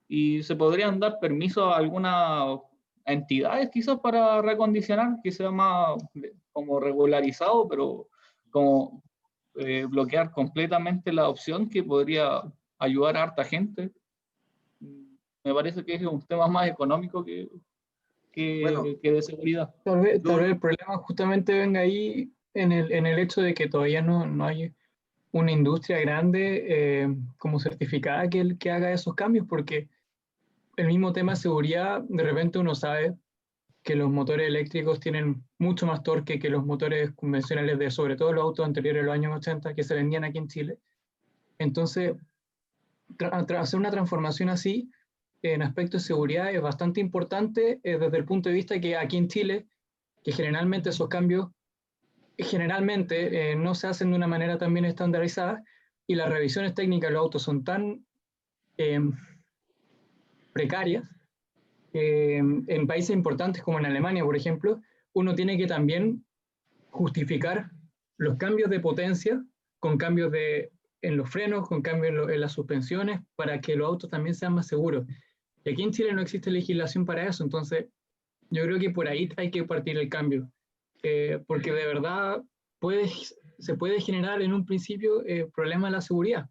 y se podrían dar permisos a algunas entidades quizás para recondicionar, que sea más como regularizado, pero como bloquear completamente la opción que podría ayudar a harta gente. Me parece que es un tema más económico que de seguridad. Tal vez el problema justamente venga ahí en el hecho de que todavía no hay una industria grande como certificada que haga esos cambios, porque el mismo tema de seguridad, de repente uno sabe que los motores eléctricos tienen mucho más torque que los motores convencionales de sobre todo los autos anteriores a los años 80 que se vendían aquí en Chile. Entonces, hacer una transformación así en aspectos de seguridad es bastante importante desde el punto de vista que aquí en Chile, que generalmente esos cambios no se hacen de una manera tan bien estandarizada y las revisiones técnicas de los autos son tan precarias que en países importantes como en Alemania, por ejemplo, uno tiene que también justificar los cambios de potencia con cambios de en los frenos, con cambios en las suspensiones, para que los autos también sean más seguros. Y aquí en Chile no existe legislación para eso, entonces yo creo que por ahí hay que partir el cambio, porque de verdad se puede generar en un principio problemas de la seguridad.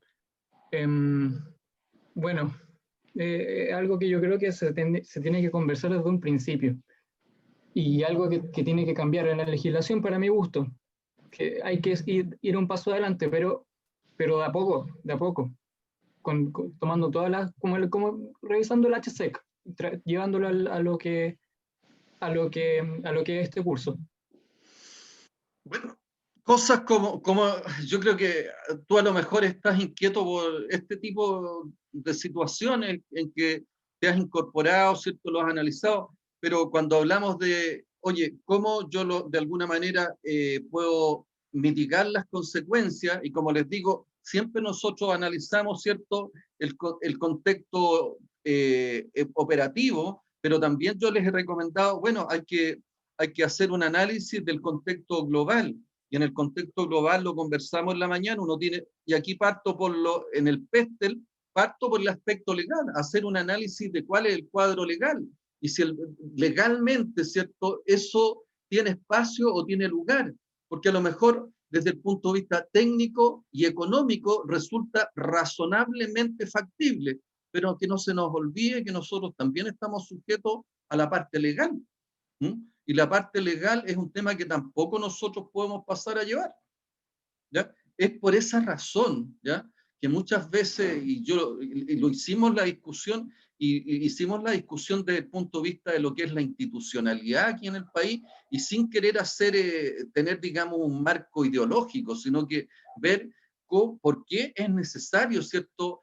Bueno, algo que yo creo que se tiene que conversar desde un principio, y algo que tiene que cambiar en la legislación para mi gusto, que hay que ir un paso adelante, pero de a poco, tomando todas las, como revisando el HSEC, llevándolo a lo que es este curso. Bueno, cosas como yo creo que tú a lo mejor estás inquieto por este tipo de situaciones en que te has incorporado, ¿cierto? Lo has analizado, pero cuando hablamos de, oye, ¿cómo yo de alguna manera puedo mitigar las consecuencias? Y como les digo, siempre nosotros analizamos, ¿cierto?, el contexto operativo, pero también yo les he recomendado, bueno, hay que hacer un análisis del contexto global, y en el contexto global lo conversamos en la mañana, y aquí parto en el PESTEL, parto por el aspecto legal, hacer un análisis de cuál es el cuadro legal, y si legalmente, ¿cierto?, eso tiene espacio o tiene lugar, porque a lo mejor desde el punto de vista técnico y económico resulta razonablemente factible, pero que no se nos olvide que nosotros también estamos sujetos a la parte legal. Y la parte legal es un tema que tampoco nosotros podemos pasar a llevar, ¿ya? Es por esa razón, ¿ya?, que muchas veces, y lo hicimos la discusión, y hicimos la discusión desde el punto de vista de lo que es la institucionalidad aquí en el país, y sin querer tener, digamos, un marco ideológico, sino que ver por qué es necesario, ¿cierto?,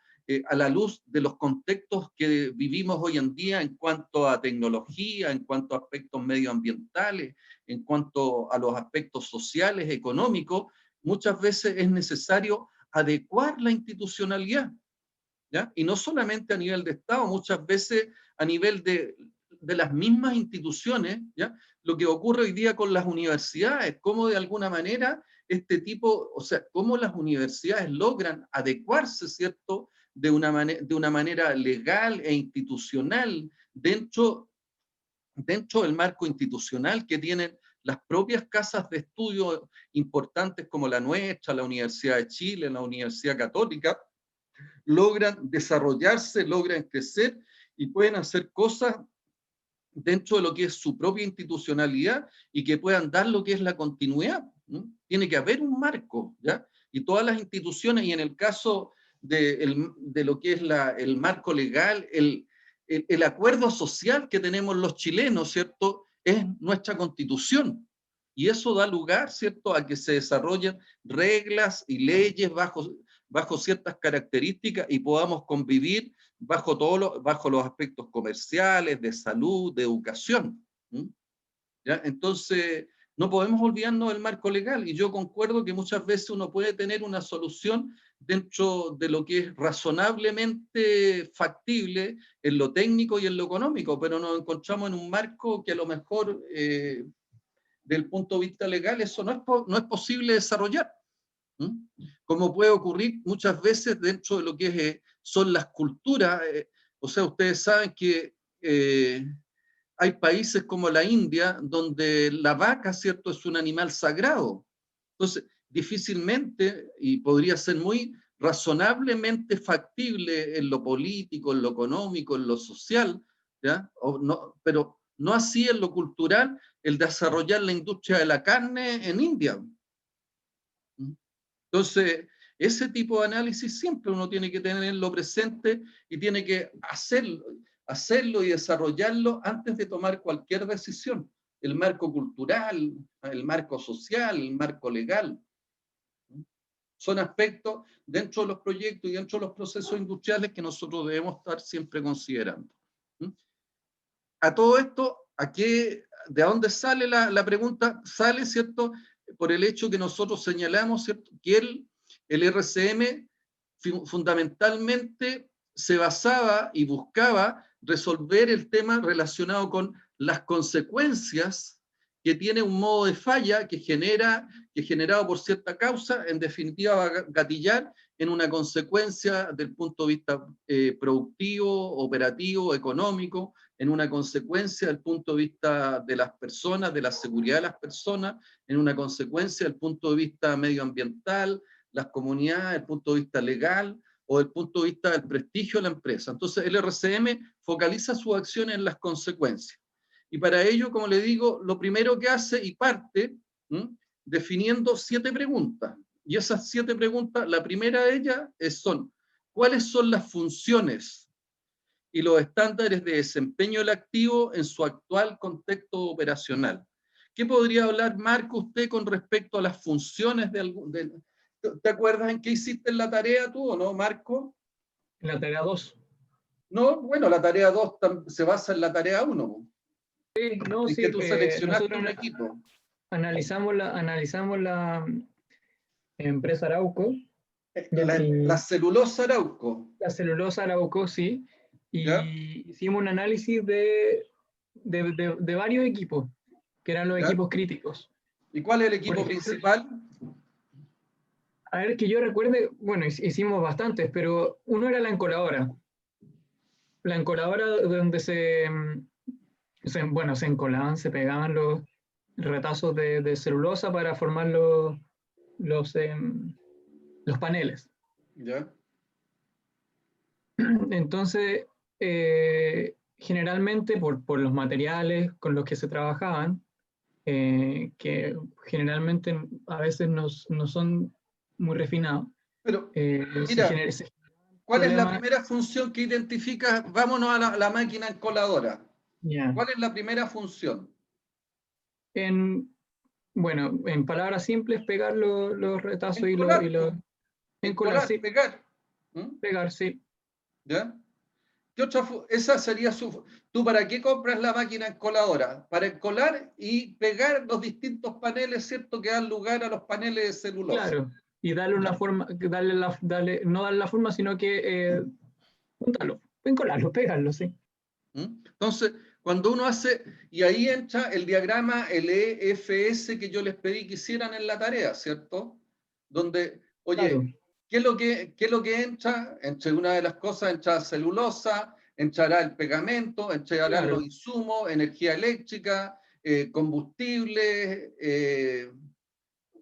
a la luz de los contextos que vivimos hoy en día en cuanto a tecnología, en cuanto a aspectos medioambientales, en cuanto a los aspectos sociales, económicos, muchas veces es necesario adecuar la institucionalidad, ¿ya? Y no solamente a nivel de Estado, muchas veces a nivel de las mismas instituciones, ¿ya? Lo que ocurre hoy día con las universidades, cómo de alguna manera cómo las universidades logran adecuarse, ¿cierto?, de una manera legal e institucional dentro del marco institucional que tienen las propias casas de estudio importantes como la nuestra, la Universidad de Chile, la Universidad Católica, logran desarrollarse, logran crecer y pueden hacer cosas dentro de lo que es su propia institucionalidad y que puedan dar lo que es la continuidad, ¿no? Tiene que haber un marco, ¿ya? Y todas las instituciones, y en el caso de lo que es el marco legal, el acuerdo social que tenemos los chilenos, ¿cierto?, es nuestra constitución. Y eso da lugar, ¿cierto?, a que se desarrollen reglas y leyes bajo ciertas características y podamos convivir bajo los aspectos comerciales, de salud, de educación. ¿Ya? Entonces, no podemos olvidarnos del marco legal, y yo concuerdo que muchas veces uno puede tener una solución dentro de lo que es razonablemente factible en lo técnico y en lo económico, pero nos encontramos en un marco que a lo mejor, del punto de vista legal, eso no es posible desarrollar. Como puede ocurrir muchas veces dentro de lo que son las culturas. O sea, ustedes saben que hay países como la India donde la vaca, ¿cierto?, es un animal sagrado. Entonces, difícilmente, y podría ser muy razonablemente factible en lo político, en lo económico, en lo social, ¿ya? Pero no así en lo cultural, el desarrollar la industria de la carne en India. Entonces, ese tipo de análisis siempre uno tiene que tenerlo presente y tiene que hacerlo y desarrollarlo antes de tomar cualquier decisión. El marco cultural, el marco social, el marco legal. Son aspectos dentro de los proyectos y dentro de los procesos industriales que nosotros debemos estar siempre considerando. A todo esto, ¿de dónde sale la pregunta? Sale, ¿cierto?, por el hecho que nosotros señalamos, ¿cierto?, que el RCM fundamentalmente se basaba y buscaba resolver el tema relacionado con las consecuencias que tiene un modo de falla que generado por cierta causa, en definitiva va a gatillar en una consecuencia del punto de vista productivo, operativo, económico, en una consecuencia del punto de vista de las personas, de la seguridad de las personas, en una consecuencia del punto de vista medioambiental, las comunidades, el punto de vista legal o del punto de vista del prestigio de la empresa. Entonces el RCM focaliza sus acciones en las consecuencias. Y para ello, como le digo, lo primero que hace y parte definiendo 7 preguntas. Y esas 7 preguntas, la primera de ellas son, ¿cuáles son las funciones y los estándares de desempeño del activo en su actual contexto operacional? ¿Qué podría hablar, Marco, usted con respecto a las funciones de algún... ¿Te acuerdas en qué hiciste en la tarea tú o no, Marco? En la tarea 2. No, bueno, la tarea 2 se basa en la tarea 1. Sí, no, Es sí, que tú seleccionaste nosotros un equipo. analizamos la empresa Arauco. La celulosa Arauco. La celulosa Arauco, sí. Y ¿Ya? hicimos un análisis de varios equipos, que eran los ¿Ya? equipos críticos. ¿Y cuál es el equipo Por ejemplo, principal? A ver, que yo recuerde, bueno, hicimos bastantes, pero uno era la encoladora. La encoladora donde se encolaban, se pegaban los retazos de celulosa para formar los paneles. ¿Ya? Entonces, generalmente por los materiales con los que se trabajaban, que generalmente a veces no son muy refinados. Pero, mira, ¿cuál es la problemas. primera función que identifica? Vámonos a la máquina encoladora. Yeah. ¿Cuál es la primera función? En palabras simples, pegar los retazos Encolar, y los encolar, sí. pegar. Pegar, sí. ¿Ya? ¿Qué otra esa sería su... ¿Tú para qué compras la máquina encoladora? Para encolar y pegar los distintos paneles, ¿cierto? Que dan lugar a los paneles de celulosa. Claro, y darle una forma, no darle la forma, sino que juntarlo, encolarlo, pegarlo, sí. Entonces, cuando uno hace, y ahí entra el diagrama, el EFS que yo les pedí que hicieran en la tarea, ¿cierto? Donde, oye, Claro. ¿qué es lo que entra? Entre una de las cosas entra celulosa, entrará el pegamento, entrarán los insumos, energía eléctrica, combustible,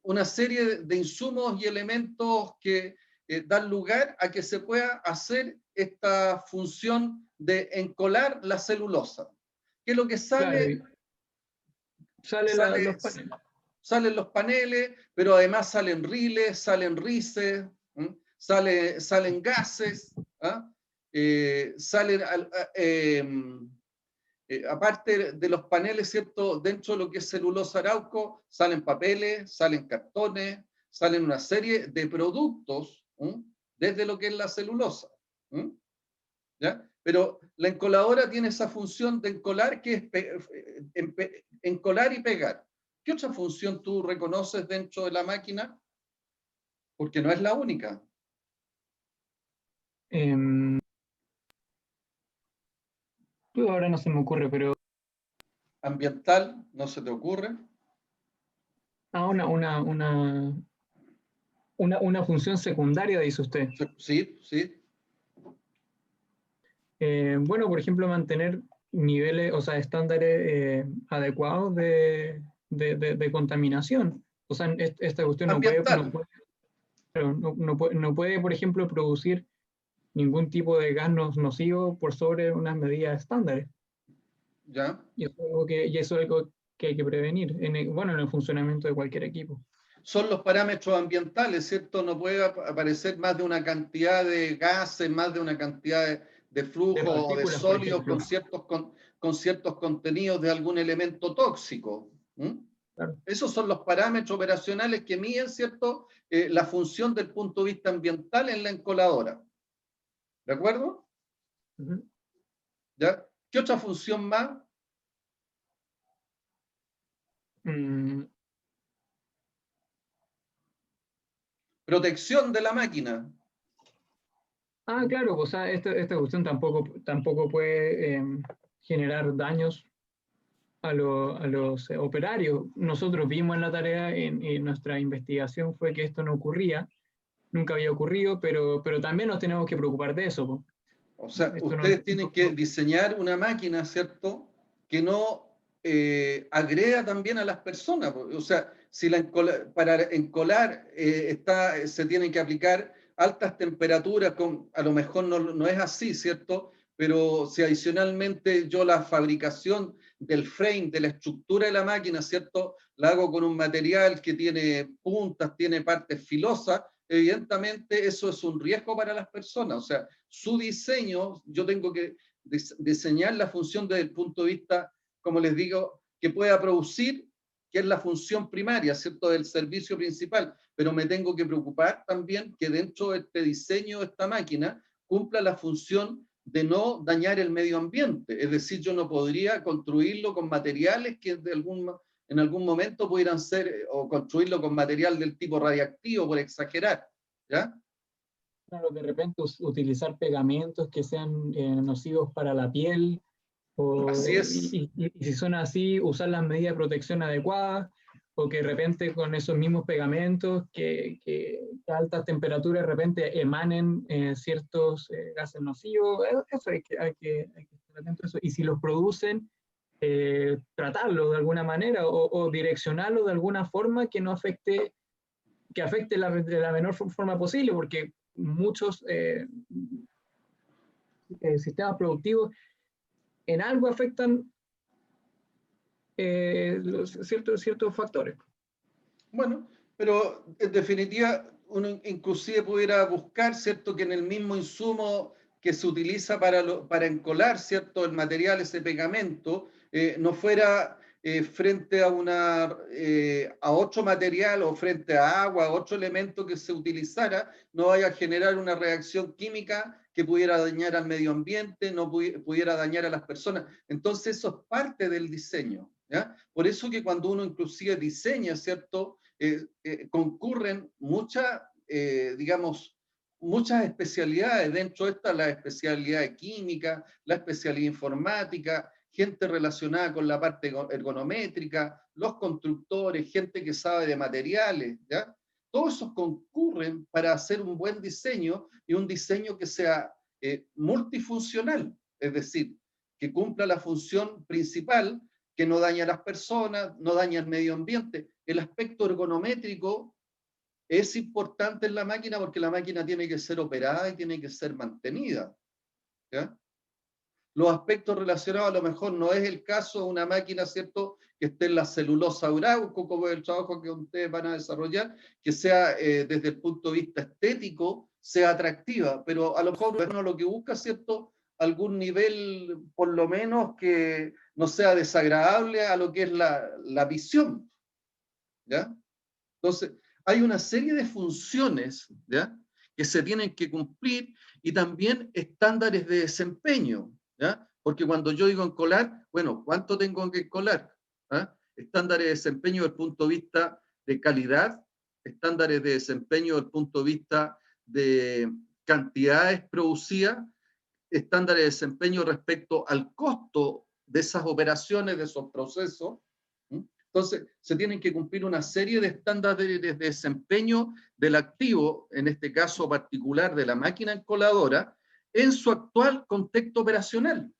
una serie de insumos y elementos que dan lugar a que se pueda hacer esta función de encolar la celulosa. ¿Qué es lo que sale? Claro. Los paneles. Salen los paneles, pero además salen riles, salen rices, salen gases, aparte de los paneles, ¿cierto? Dentro de lo que es celulosa Arauco, salen papeles, salen cartones, salen una serie de productos, desde lo que es la celulosa. ¿Ya? Pero la encoladora tiene esa función de encolar, que es encolar y pegar. ¿Qué otra función tú reconoces dentro de la máquina? Porque no es la única. Ahora no se me ocurre, pero... ¿Ambiental? ¿No se te ocurre? Una función secundaria, dice usted. Sí, sí. Bueno, por ejemplo, mantener niveles, o sea, estándares adecuados de contaminación. O sea, esta cuestión no puede, por ejemplo, producir ningún tipo de gas nocivo por sobre unas medidas estándares. ¿Ya? Y eso es algo que hay que prevenir, en el funcionamiento de cualquier equipo. Son los parámetros ambientales, ¿cierto? No puede aparecer más de una cantidad de gases, más de una cantidad de flujo o de sólidos con ciertos contenidos de algún elemento tóxico. Claro. Esos son los parámetros operacionales que miden, ¿cierto? La función del punto de vista ambiental en la encoladora. ¿De acuerdo? ¿Ya? ¿Qué otra función más? Protección de la máquina. Claro, o sea, esta cuestión tampoco puede generar daños a los operarios. Nosotros vimos en la tarea, en nuestra investigación, fue que esto no ocurría. nunca había ocurrido, pero también nos tenemos que preocupar de eso, po. O sea, Esto no- ustedes tienen que diseñar una máquina, ¿cierto?, que no agreda también a las personas. O sea, si para encolar se tienen que aplicar altas temperaturas, a lo mejor no es así, ¿cierto? Pero si adicionalmente yo la fabricación del frame, de la estructura de la máquina, ¿cierto?, la hago con un material que tiene puntas, tiene partes filosas, evidentemente eso es un riesgo para las personas. O sea, su diseño, yo tengo que diseñar la función desde el punto de vista, como les digo, que pueda producir, que es la función primaria, ¿cierto?, del servicio principal, pero me tengo que preocupar también que dentro de este diseño de esta máquina cumpla la función de no dañar el medio ambiente. Es decir, yo no podría construirlo con materiales que en algún momento pudieran ser, o construirlo con material del tipo radiactivo, por exagerar, ¿ya? Claro, de repente utilizar pegamentos que sean nocivos para la piel, Así es. y si son así, usar las medidas de protección adecuadas, o que de repente con esos mismos pegamentos que a altas temperaturas de repente emanen ciertos gases nocivos. Eso hay que estar atento a eso. Y si los producen, tratarlo de alguna manera o direccionarlo de alguna forma que no afecte, que afecte de la menor forma posible, porque muchos sistemas productivos en algo afectan ciertos factores. Bueno, pero en definitiva uno inclusive pudiera buscar, ¿cierto?, que en el mismo insumo que se utiliza para encolar, ¿cierto?, el material, ese pegamento, no fuera frente a otro material o frente a agua, a otro elemento que se utilizara, no vaya a generar una reacción química que pudiera dañar al medio ambiente, no pudiera dañar a las personas. Entonces eso es parte del diseño, ¿ya? Por eso que cuando uno inclusive diseña, ¿cierto?, concurren digamos, muchas especialidades. Dentro de estas, la especialidad de química, la especialidad informática, gente relacionada con la parte ergonométrica, los constructores, gente que sabe de materiales, ¿ya? Todos esos concurren para hacer un buen diseño, y un diseño que sea multifuncional, es decir, que cumpla la función principal, que no daña a las personas, no daña el medio ambiente. El aspecto ergonométrico es importante en la máquina porque la máquina tiene que ser operada y tiene que ser mantenida, ¿ya? Los aspectos relacionados a lo mejor no es el caso de una máquina, ¿cierto?, que esté en la celulosa Arauco, como es el trabajo que ustedes van a desarrollar, que sea desde el punto de vista estético, sea atractiva, pero a lo mejor uno lo que busca, ¿cierto?, algún nivel, por lo menos, que no sea desagradable a lo que es la visión, ¿ya? Entonces, hay una serie de funciones, ¿ya?, que se tienen que cumplir, y también estándares de desempeño, ¿ya? Porque cuando yo digo encolar, bueno, ¿cuánto tengo que encolar? ¿Ah? Estándares de desempeño desde el punto de vista de calidad, estándares de desempeño desde el punto de vista de cantidades producidas, estándares de desempeño respecto al costo de esas operaciones, de esos procesos. Entonces, se tienen que cumplir una serie de estándares de desempeño del activo, en este caso particular de la máquina encoladora, en su actual contexto operacional.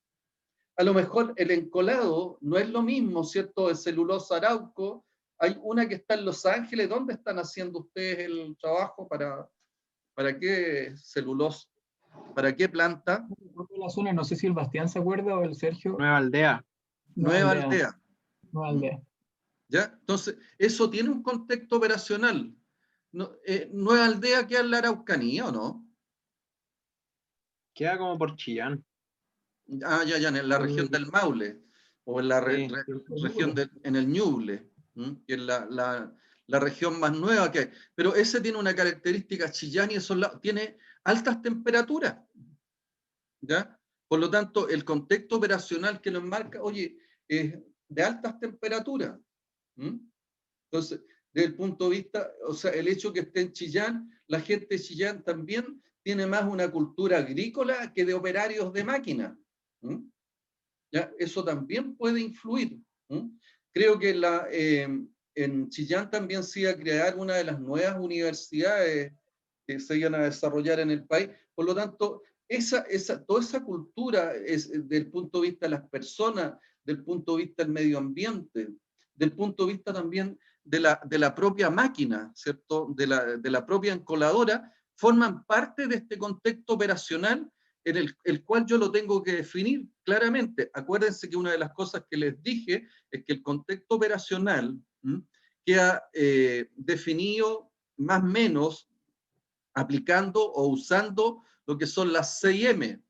A lo mejor el encolado no es lo mismo, ¿cierto?, de celulosa Arauco. Hay una que está en Los Ángeles. ¿Dónde están haciendo ustedes el trabajo? ¿Para qué celulosa? ¿Para qué planta? La zona, no sé si el Bastián se acuerda o el Sergio. Nueva Aldea. Nueva Aldea. Nueva Aldea. ¿Ya? Entonces, eso tiene un contexto operacional. Nueva Aldea queda en la Araucanía, ¿o no? Queda como por Chillán. Ya, en la región del Maule, o en la región en el Ñuble, que es la región más nueva que hay. Pero ese tiene una característica, Chillán, y eso tiene altas temperaturas, ¿ya? Por lo tanto, el contexto operacional que lo enmarca, oye, es de altas temperaturas. Entonces, desde el punto de vista, o sea, el hecho que esté en Chillán, la gente de Chillán también tiene más una cultura agrícola que de operarios de máquina. ¿Ya? Eso también puede influir. Creo que en Chillán también se iba a crear una de las nuevas universidades que se iban a desarrollar en el país. Por lo tanto, toda esa cultura es del punto de vista de las personas, del punto de vista del medio ambiente, del punto de vista también de la propia máquina, ¿cierto? De la propia encoladora, forman parte de este contexto operacional en el cual yo lo tengo que definir claramente. Acuérdense que una de las cosas que les dije es que el contexto operacional queda definido más o menos aplicando o usando lo que son las 6M: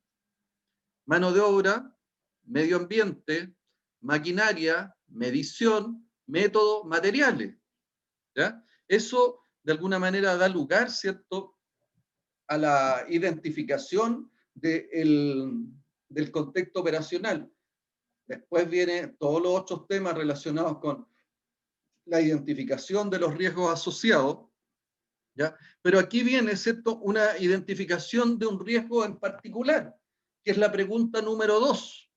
mano de obra, medio ambiente, maquinaria, medición, método, materiales. ¿Ya? Eso de alguna manera da lugar, ¿cierto?, a la identificación del contexto operacional. Después vienen todos los otros temas relacionados con la identificación de los riesgos asociados, ¿ya? Pero aquí viene, ¿cierto?, una identificación de un riesgo en particular, que es la pregunta número 2.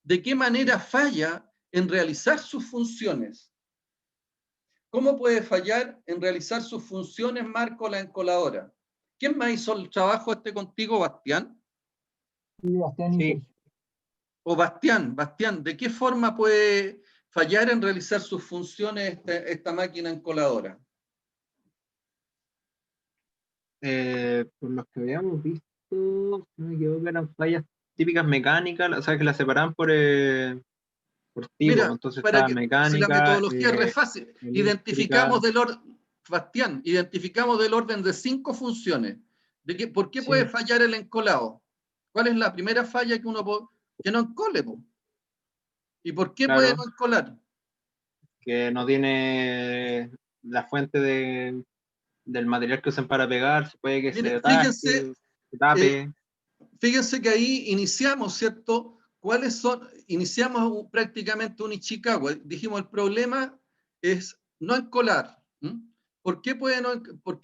¿De qué manera falla en realizar sus funciones? ¿Cómo puede fallar en realizar sus funciones, Marco, la encoladora? ¿Quién más hizo el trabajo contigo, Bastián? Sí, Bastián y Sergio. O Bastián, ¿de qué forma puede fallar en realizar sus funciones esta máquina encoladora? Por los que habíamos visto, no me equivoco, eran fallas típicas mecánicas, o sea, que las separan por tipo. Mira, Entonces para está que, si la mecánica, metodología es re fácil, eléctrica. Bastián, identificamos del orden de 5 funciones. ¿Por qué puede fallar el encolado? ¿Cuál es la primera falla que no encole? ¿Y por qué puede no encolar? Que no tiene la fuente del material que usan para pegar, se puede que Mire, se atasque, se tape. Fíjense que ahí iniciamos, ¿cierto? Iniciamos prácticamente un Ichikawa. Dijimos, el problema es no encolar. ¿Por qué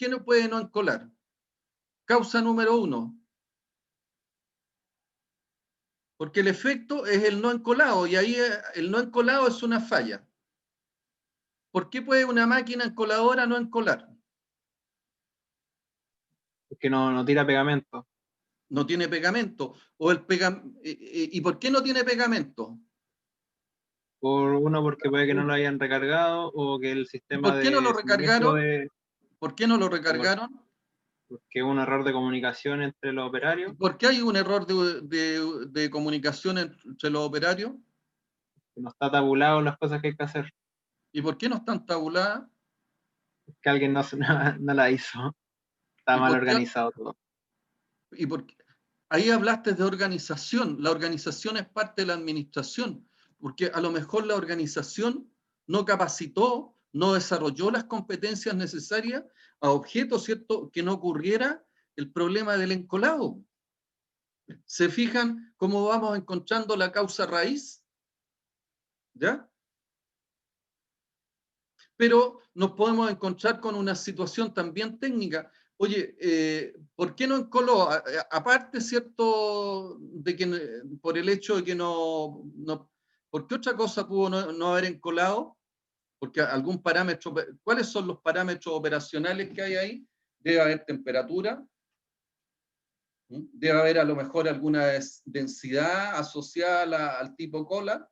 no puede no encolar? Causa número 1. Porque el efecto es el no encolado, y ahí el no encolado es una falla. ¿Por qué puede una máquina encoladora no encolar? Porque no tira pegamento. No tiene pegamento. ¿Y por qué no tiene pegamento? Porque puede que no lo hayan recargado, o que el sistema ¿Por qué no lo recargaron? ¿Por qué no lo recargaron? Porque hubo un error de comunicación entre los operarios. ¿Por qué hay un error de comunicación entre los operarios? Que no está tabulado las cosas que hay que hacer. ¿Y por qué no están tabuladas? Que alguien no la hizo. Está mal organizado todo. ¿Y por qué? Ahí hablaste de organización. La organización es parte de la administración, porque a lo mejor la organización no capacitó, no desarrolló las competencias necesarias a objeto, ¿cierto?, que no ocurriera el problema del encolado. ¿Se fijan cómo vamos encontrando la causa raíz? ¿Ya? Pero nos podemos encontrar con una situación también técnica. Oye, ¿por qué no encoló? Aparte, ¿cierto?, de que por el hecho de que ¿por qué otra cosa pudo no haber encolado? Porque algún parámetro, ¿cuáles son los parámetros operacionales que hay ahí? Debe haber temperatura, debe haber a lo mejor alguna densidad asociada al tipo cola,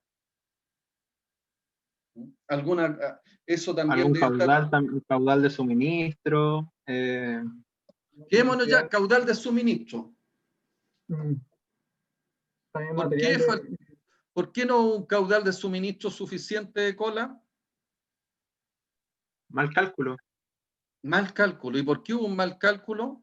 eso también algún debe caudal, estar. caudal de suministro. Quedémonos ya, caudal de suministro. ¿Por qué no un caudal de suministro suficiente de cola? Mal cálculo. Mal cálculo. ¿Y por qué hubo un mal cálculo?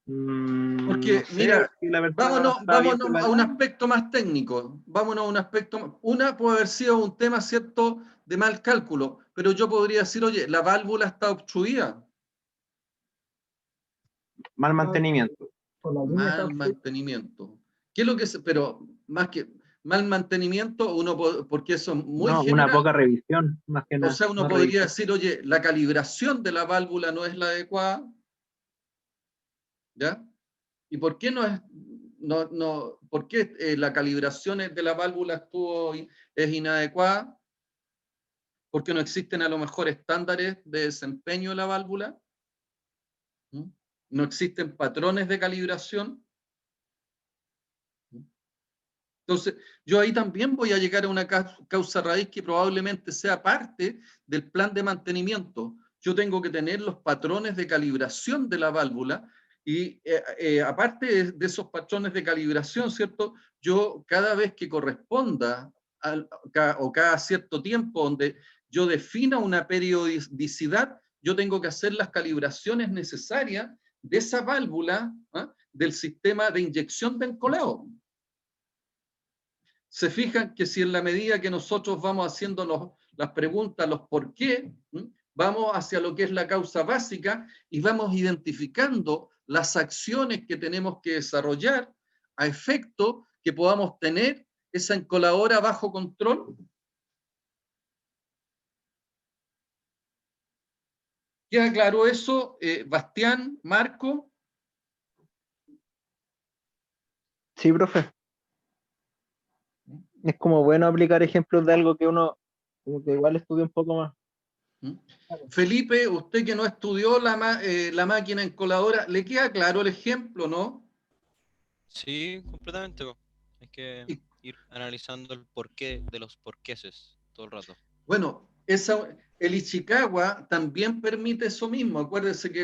Porque, no sé, mira, vámonos a un aspecto más técnico. Una puede haber sido un tema, ¿cierto?, de mal cálculo, pero yo podría decir, oye, la válvula está obstruida. Mal mantenimiento. Mal mantenimiento. ¿Qué es lo que pero más que mal mantenimiento, porque eso es muy general. Una poca revisión, más que nada. O sea, uno podría decir, oye, la calibración de la válvula no es la adecuada. ¿Ya? ¿Y por qué por qué la calibración de la válvula es inadecuada? porque no existen a lo mejor estándares de desempeño de la válvula, no existen patrones de calibración. Entonces, yo ahí también voy a llegar a una causa raíz que probablemente sea parte del plan de mantenimiento. Yo tengo que tener los patrones de calibración de la válvula y aparte de esos patrones de calibración, ¿cierto? Yo cada vez que corresponda o cada cierto tiempo donde yo defina una periodicidad, yo tengo que hacer las calibraciones necesarias de esa válvula, del sistema de inyección de encolado. Se fijan que si en la medida que nosotros vamos haciendo las preguntas, los por qué, vamos hacia lo que es la causa básica y vamos identificando las acciones que tenemos que desarrollar a efecto que podamos tener esa encoladora bajo control. ¿Queda claro eso, Bastián, Marco? Sí, profe. Es como bueno aplicar ejemplos de algo que uno como que igual estudia un poco más. Felipe, usted que no estudió la máquina encoladora, ¿le queda claro el ejemplo, no? Sí, completamente. Hay que ir analizando el porqué de los porqueses todo el rato. Bueno, el Ichikawa también permite eso mismo. Acuérdense que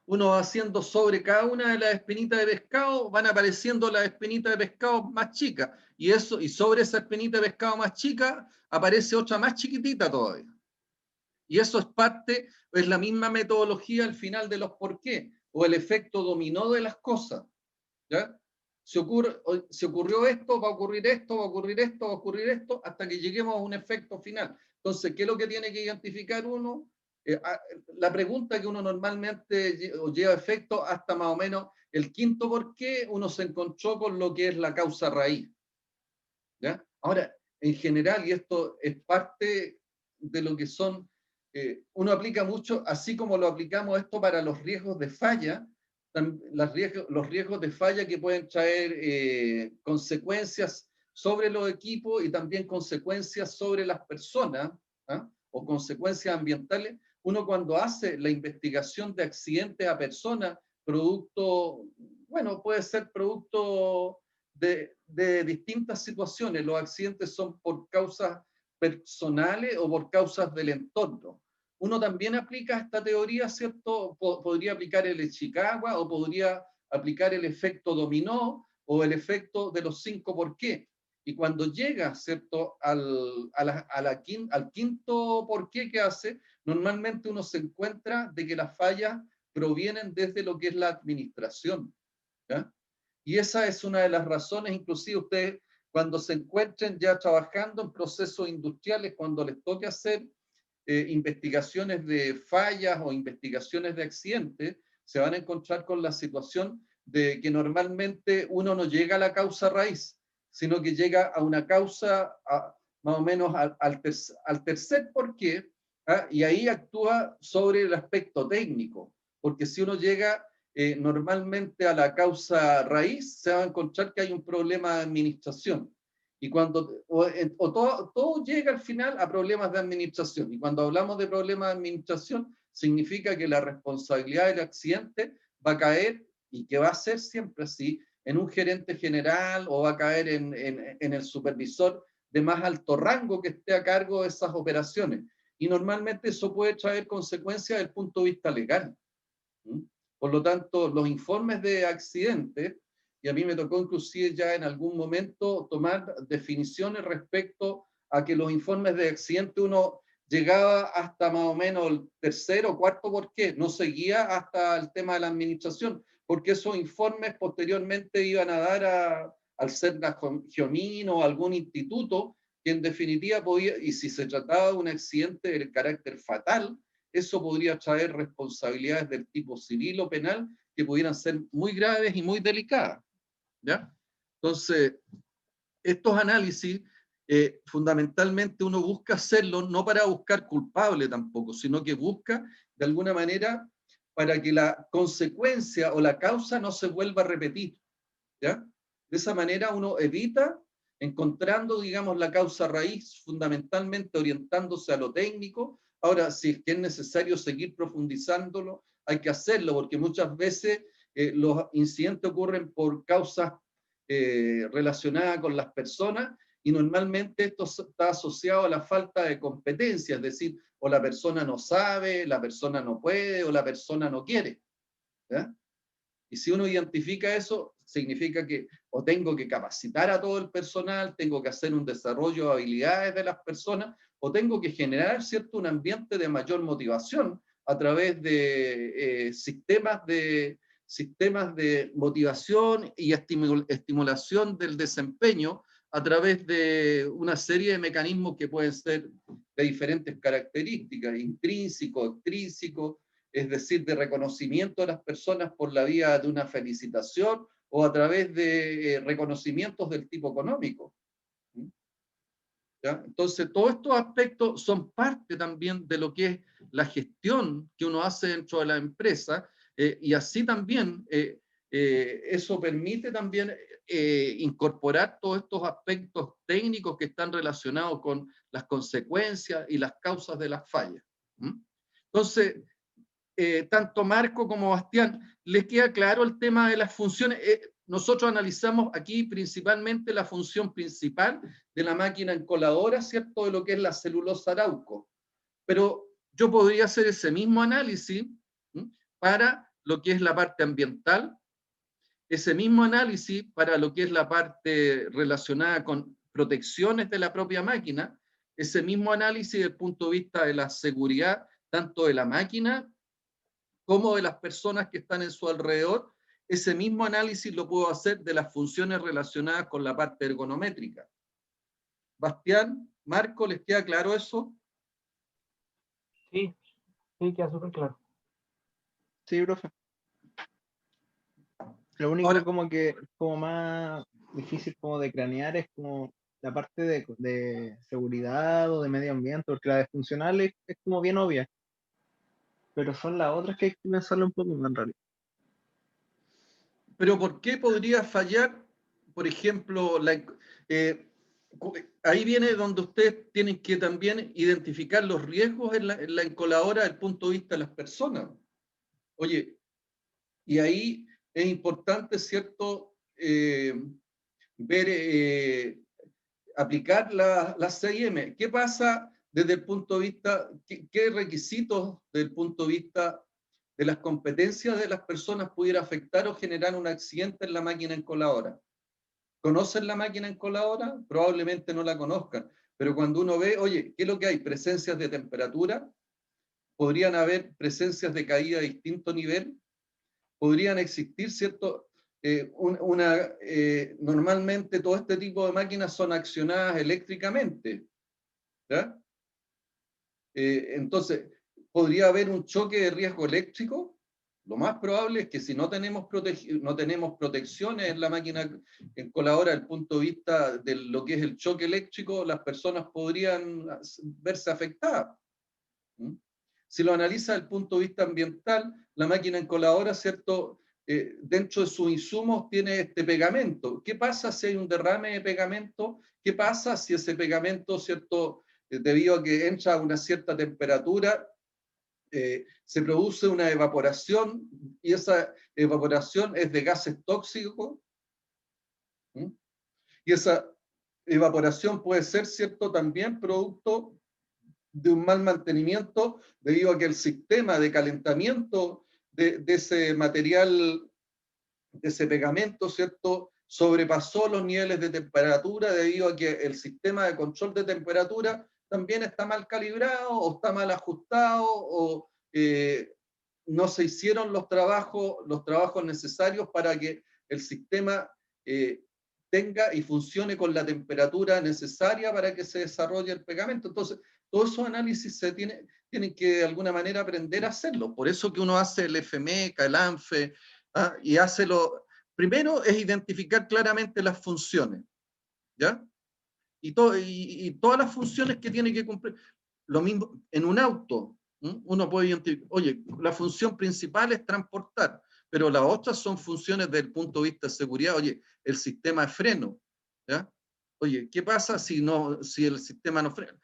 uno va haciendo sobre cada una de las espinitas de pescado, van apareciendo las espinitas de pescado más chicas. Y sobre esa espinita de pescado más chica aparece otra más chiquitita todavía. Y eso es la misma metodología al final de los por qué, o el efecto dominó de las cosas. ¿Ya? Se ocurrió esto, va a ocurrir esto, va a ocurrir esto, va a ocurrir esto, hasta que lleguemos a un efecto final. Entonces, ¿qué es lo que tiene que identificar uno? La pregunta que uno normalmente lleva a efecto hasta más o menos el quinto por qué, uno se encontró con lo que es la causa raíz. ¿Ya? Ahora, en general, y esto es parte de lo que son, uno aplica mucho, así como lo aplicamos esto para los riesgos de falla, los riesgos de falla que pueden traer consecuencias sobre los equipos y también consecuencias sobre las personas, o consecuencias ambientales. Uno cuando hace la investigación de accidentes a personas, puede ser producto de distintas situaciones. Los accidentes son por causas personales o por causas del entorno. Uno también aplica esta teoría, ¿cierto? Podría aplicar el Ichikawa o podría aplicar el efecto dominó o el efecto de los 5 por qué. Y cuando llega, ¿cierto?, al quinto por qué que hace, normalmente uno se encuentra de que las fallas provienen desde lo que es la administración. ¿Ya? Y esa es una de las razones, inclusive ustedes cuando se encuentren ya trabajando en procesos industriales, cuando les toque hacer investigaciones de fallas o investigaciones de accidentes, se van a encontrar con la situación de que normalmente uno no llega a la causa raíz, sino que llega a una causa más o menos al tercer porqué, y ahí actúa sobre el aspecto técnico, porque si uno llega normalmente a la causa raíz, se va a encontrar que hay un problema de administración. Y cuando todo llega al final a problemas de administración. Y cuando hablamos de problemas de administración, significa que la responsabilidad del accidente va a caer, y que va a ser siempre así, en un gerente general o va a caer en el supervisor de más alto rango que esté a cargo de esas operaciones. Y normalmente eso puede traer consecuencias desde el punto de vista legal. Por lo tanto, los informes de accidentes, y a mí me tocó inclusive ya en algún momento tomar definiciones respecto a que los informes de accidente uno llegaba hasta más o menos el tercero o cuarto por qué, no seguía hasta el tema de la administración, porque esos informes posteriormente iban a dar al CERNA Geomín o algún instituto que en definitiva podía, y si se trataba de un accidente de carácter fatal, eso podría traer responsabilidades del tipo civil o penal que pudieran ser muy graves y muy delicadas. ¿Ya? Entonces, estos análisis, fundamentalmente uno busca hacerlo no para buscar culpable tampoco, sino que busca de alguna manera para que la consecuencia o la causa no se vuelva a repetir. ¿Ya? De esa manera uno evita encontrando, digamos, la causa raíz, fundamentalmente orientándose a lo técnico. Ahora, si es que es necesario seguir profundizándolo, hay que hacerlo, porque muchas veces los incidentes ocurren por causas relacionadas con las personas, y normalmente esto está asociado a la falta de competencia, es decir, o la persona no sabe, la persona no puede, o la persona no quiere. ¿Ya? Y si uno identifica eso, significa que o tengo que capacitar a todo el personal, tengo que hacer un desarrollo de habilidades de las personas, o tengo que generar, ¿cierto?, un ambiente de mayor motivación a través de sistemas de motivación y estimulación del desempeño a través de una serie de mecanismos que pueden ser de diferentes características, intrínseco, extrínseco, es decir, de reconocimiento de las personas por la vía de una felicitación o a través de reconocimientos del tipo económico. ¿Ya? Entonces, todos estos aspectos son parte también de lo que es la gestión que uno hace dentro de la empresa, y así también eso permite también incorporar todos estos aspectos técnicos que están relacionados con las consecuencias y las causas de las fallas. Entonces, tanto Marco como Bastián, ¿les queda claro el tema de las funciones? Nosotros analizamos aquí principalmente la función principal de la máquina encoladora, ¿cierto?, de lo que es la celulosa Arauco. Pero yo podría hacer ese mismo análisis para lo que es la parte ambiental, ese mismo análisis para lo que es la parte relacionada con protecciones de la propia máquina, ese mismo análisis desde el punto de vista de la seguridad, tanto de la máquina como de las personas que están en su alrededor. Ese mismo análisis lo puedo hacer de las funciones relacionadas con la parte ergonométrica. Bastián, Marco, ¿les queda claro eso? Sí, sí, queda súper claro. Sí, profe. Lo único Ahora, como más difícil como de cranear es como la parte de seguridad o de medio ambiente, porque la de funcional es como bien obvia, pero son las otras que hay que pensarle un poco más en realidad. pero ¿por qué podría fallar, por ejemplo, ahí viene donde ustedes tienen que también identificar los riesgos en la encoladora desde el punto de vista de las personas? Oye, y ahí es importante, ¿cierto?, ver, aplicar la CIM. ¿Qué pasa desde el punto de vista, qué requisitos desde el punto de vista de las competencias de las personas pudiera afectar o generar un accidente en la máquina encoladora? ¿Conocen la máquina encoladora? Probablemente no la conozcan, pero cuando uno ve, oye, ¿qué es lo que hay? Presencias de temperatura, podrían haber presencias de caída de distinto nivel, podrían existir, ¿cierto? Normalmente todo este tipo de máquinas son accionadas eléctricamente, ¿ya? Entonces, ¿podría haber un choque de riesgo eléctrico? Lo más probable es que si no tenemos protecciones en la máquina encoladora desde el punto de vista de lo que es el choque eléctrico, las personas podrían verse afectadas. Si lo analiza desde el punto de vista ambiental, la máquina encoladora, ¿cierto?, dentro de sus insumos tiene este pegamento. ¿Qué pasa si hay un derrame de pegamento? ¿Qué pasa si ese pegamento, ¿cierto?, debido a que entra a una cierta temperatura, se produce una evaporación, y esa evaporación es de gases tóxicos? Y esa evaporación puede ser, ¿cierto?, también producto de un mal mantenimiento debido a que el sistema de calentamiento de ese material, de ese pegamento, ¿cierto?, sobrepasó los niveles de temperatura debido a que el sistema de control de temperatura también está mal calibrado o está mal ajustado, o no se hicieron los trabajos necesarios para que el sistema tenga y funcione con la temperatura necesaria para que se desarrolle el pegamento. Entonces, todos esos análisis tienen que de alguna manera aprender a hacerlo. Por eso que uno hace el FMECA, el ANFE, y primero es identificar claramente las funciones, ¿ya? Y todas las funciones que tiene que cumplir. Lo mismo en un auto, uno puede identificar, oye, la función principal es transportar, pero las otras son funciones desde el punto de vista de seguridad. Oye, el sistema de freno, ¿ya? Oye, ¿qué pasa si el sistema no frena?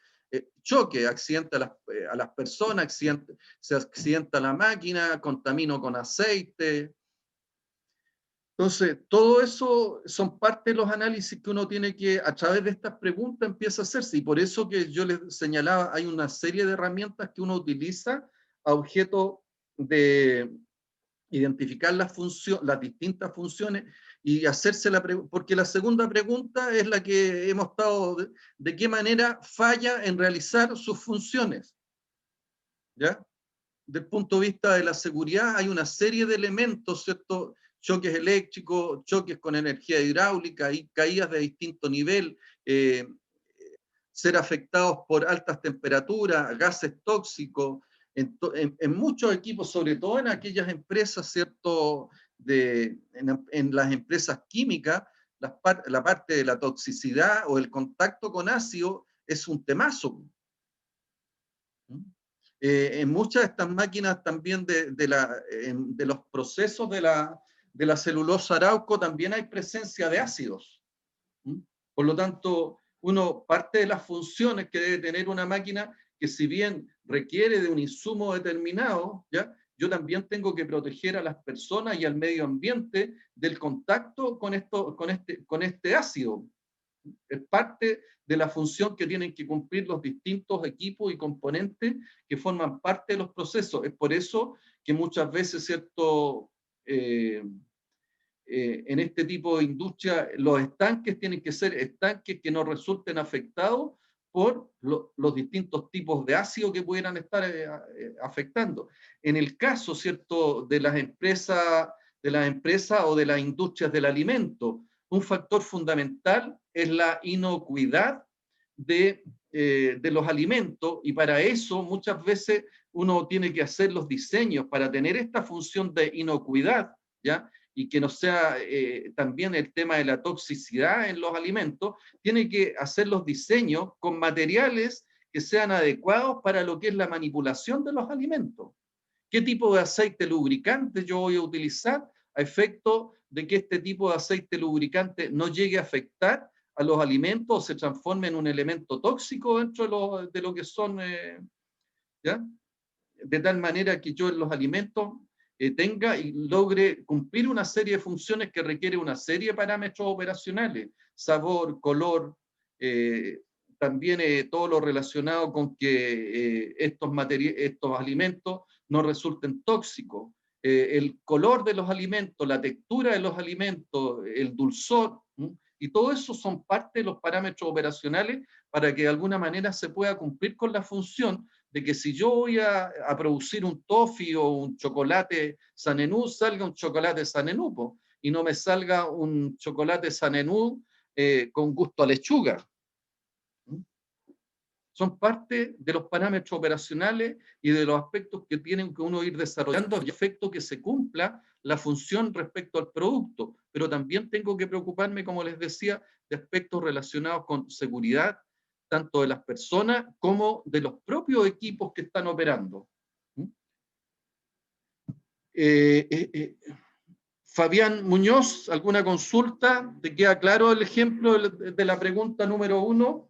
Choque, accidente a las personas, se accidenta la máquina, contamino con aceite. Entonces, todo eso son parte de los análisis que uno tiene que, a través de estas preguntas, empieza a hacerse. Y por eso que yo les señalaba, hay una serie de herramientas que uno utiliza a objeto de identificar las distintas funciones y hacerse la pregunta, porque la segunda pregunta es la que hemos estado, de qué manera falla en realizar sus funciones. ¿Ya? Desde el punto de vista de la seguridad hay una serie de elementos, ¿cierto? Choques eléctricos, choques con energía hidráulica, y caídas de distinto nivel, ser afectados por altas temperaturas, gases tóxicos, en muchos equipos, sobre todo en aquellas empresas, ¿cierto? En las empresas químicas, la parte de la toxicidad o el contacto con ácido es un temazo. En muchas de estas máquinas también de los procesos de la celulosa Arauco también hay presencia de ácidos. Por lo tanto, parte de las funciones que debe tener una máquina, que si bien requiere de un insumo determinado, ¿ya? Yo también tengo que proteger a las personas y al medio ambiente del contacto con este ácido. Es parte de la función que tienen que cumplir los distintos equipos y componentes que forman parte de los procesos. Es por eso que muchas veces, ¿cierto? En este tipo de industria, los estanques tienen que ser estanques que no resulten afectados por los distintos tipos de ácido que pudieran estar afectando. En el caso, ¿cierto?, de las empresas o de las industrias del alimento, un factor fundamental es la inocuidad de los alimentos, y para eso muchas veces uno tiene que hacer los diseños para tener esta función de inocuidad, ¿ya? Y que no sea también el tema de la toxicidad en los alimentos, tiene que hacer los diseños con materiales que sean adecuados para lo que es la manipulación de los alimentos. ¿Qué tipo de aceite lubricante yo voy a utilizar a efecto de que este tipo de aceite lubricante no llegue a afectar a los alimentos o se transforme en un elemento tóxico dentro de lo que son, ¿ya? De tal manera que yo en los alimentos tenga y logre cumplir una serie de funciones que requiere una serie de parámetros operacionales: sabor, color, también todo lo relacionado con que estos alimentos no resulten tóxicos, el color de los alimentos, la textura de los alimentos, el dulzor, y todo eso son parte de los parámetros operacionales para que de alguna manera se pueda cumplir con la función de que si yo voy a producir un toffee o un chocolate Sanenú, salga un chocolate Sanenú, y no me salga un chocolate Sanenú con gusto a lechuga. Son parte de los parámetros operacionales y de los aspectos que tienen que uno ir desarrollando a efecto que se cumpla la función respecto al producto. Pero también tengo que preocuparme, como les decía, de aspectos relacionados con seguridad, tanto de las personas como de los propios equipos que están operando. Fabián Muñoz, ¿alguna consulta? ¿Te queda claro el ejemplo de la pregunta número 1?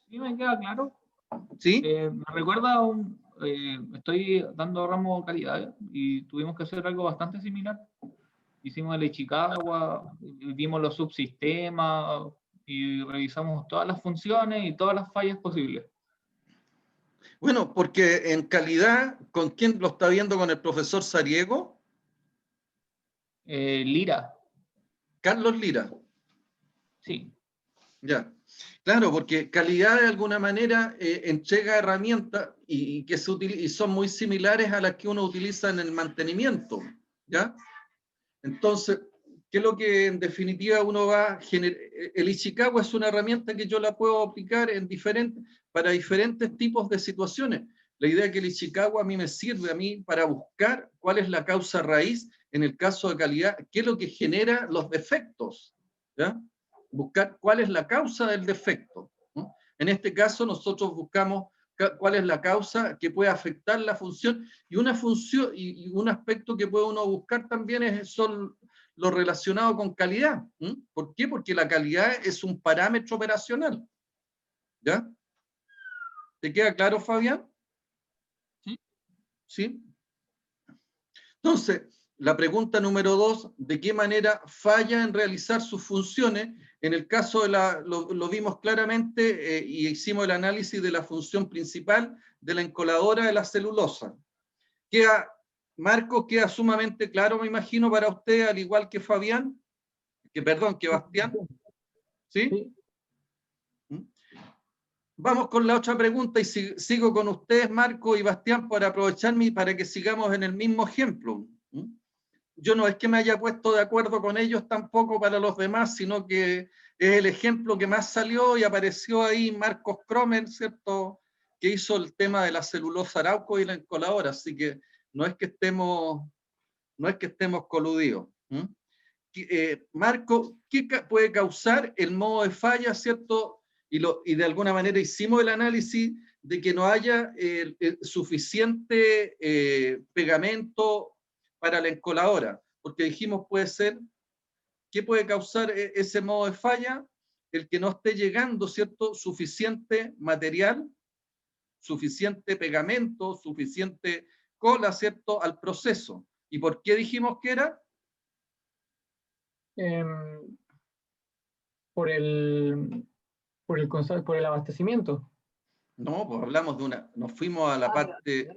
Sí, me queda claro. ¿Sí? Me recuerda estoy dando ramo calidad y tuvimos que hacer algo bastante similar. Hicimos el Ichikawa, vimos los subsistemas y revisamos todas las funciones y todas las fallas posibles. Bueno, porque en calidad, ¿con quién lo está viendo? ¿Con el profesor Sariego? Lira. Carlos Lira. Sí. Ya. Claro, porque calidad de alguna manera entrega herramientas y son muy similares a las que uno utiliza en el mantenimiento, ¿ya? Entonces, ¿qué es lo que en definitiva uno va a generar? El Ichikawa es una herramienta que yo la puedo aplicar para diferentes tipos de situaciones. La idea es que el Ichikawa a mí me sirve para buscar cuál es la causa raíz en el caso de calidad, qué es lo que genera los defectos, ¿ya? Buscar cuál es la causa del defecto, ¿no? En este caso nosotros buscamos cuál es la causa que puede afectar la función, y una función y un aspecto que puede uno buscar también son lo relacionado con calidad. ¿Por qué? Porque la calidad es un parámetro operacional. ¿Ya? ¿Te queda claro, Fabián? Sí. ¿Sí? Entonces, la pregunta número 2, ¿de qué manera falla en realizar sus funciones? En el caso de lo vimos claramente y hicimos el análisis de la función principal de la encoladora de la celulosa. Marco, queda sumamente claro, me imagino, para usted, al igual que Fabián, que Bastián. ¿Sí? Vamos con la otra pregunta y sigo con ustedes, Marco y Bastián, para aprovecharme para que sigamos en el mismo ejemplo. Yo no es que me haya puesto de acuerdo con ellos tampoco para los demás, sino que es el ejemplo que más salió y apareció ahí Marcos Cromer, ¿cierto? Que hizo el tema de la celulosa Arauco y la encoladora, así que no es que estemos coludidos. Marco, ¿qué puede causar el modo de falla, ¿cierto? Y de alguna manera hicimos el análisis de que no haya suficiente pegamento para la encoladora, porque dijimos puede ser, ¿qué puede causar ese modo de falla? El que no esté llegando, ¿cierto? Suficiente material, suficiente pegamento, suficiente cola, ¿cierto? Al proceso. ¿Y por qué dijimos que era? Por el abastecimiento. No, pues hablamos de nos fuimos a la parte,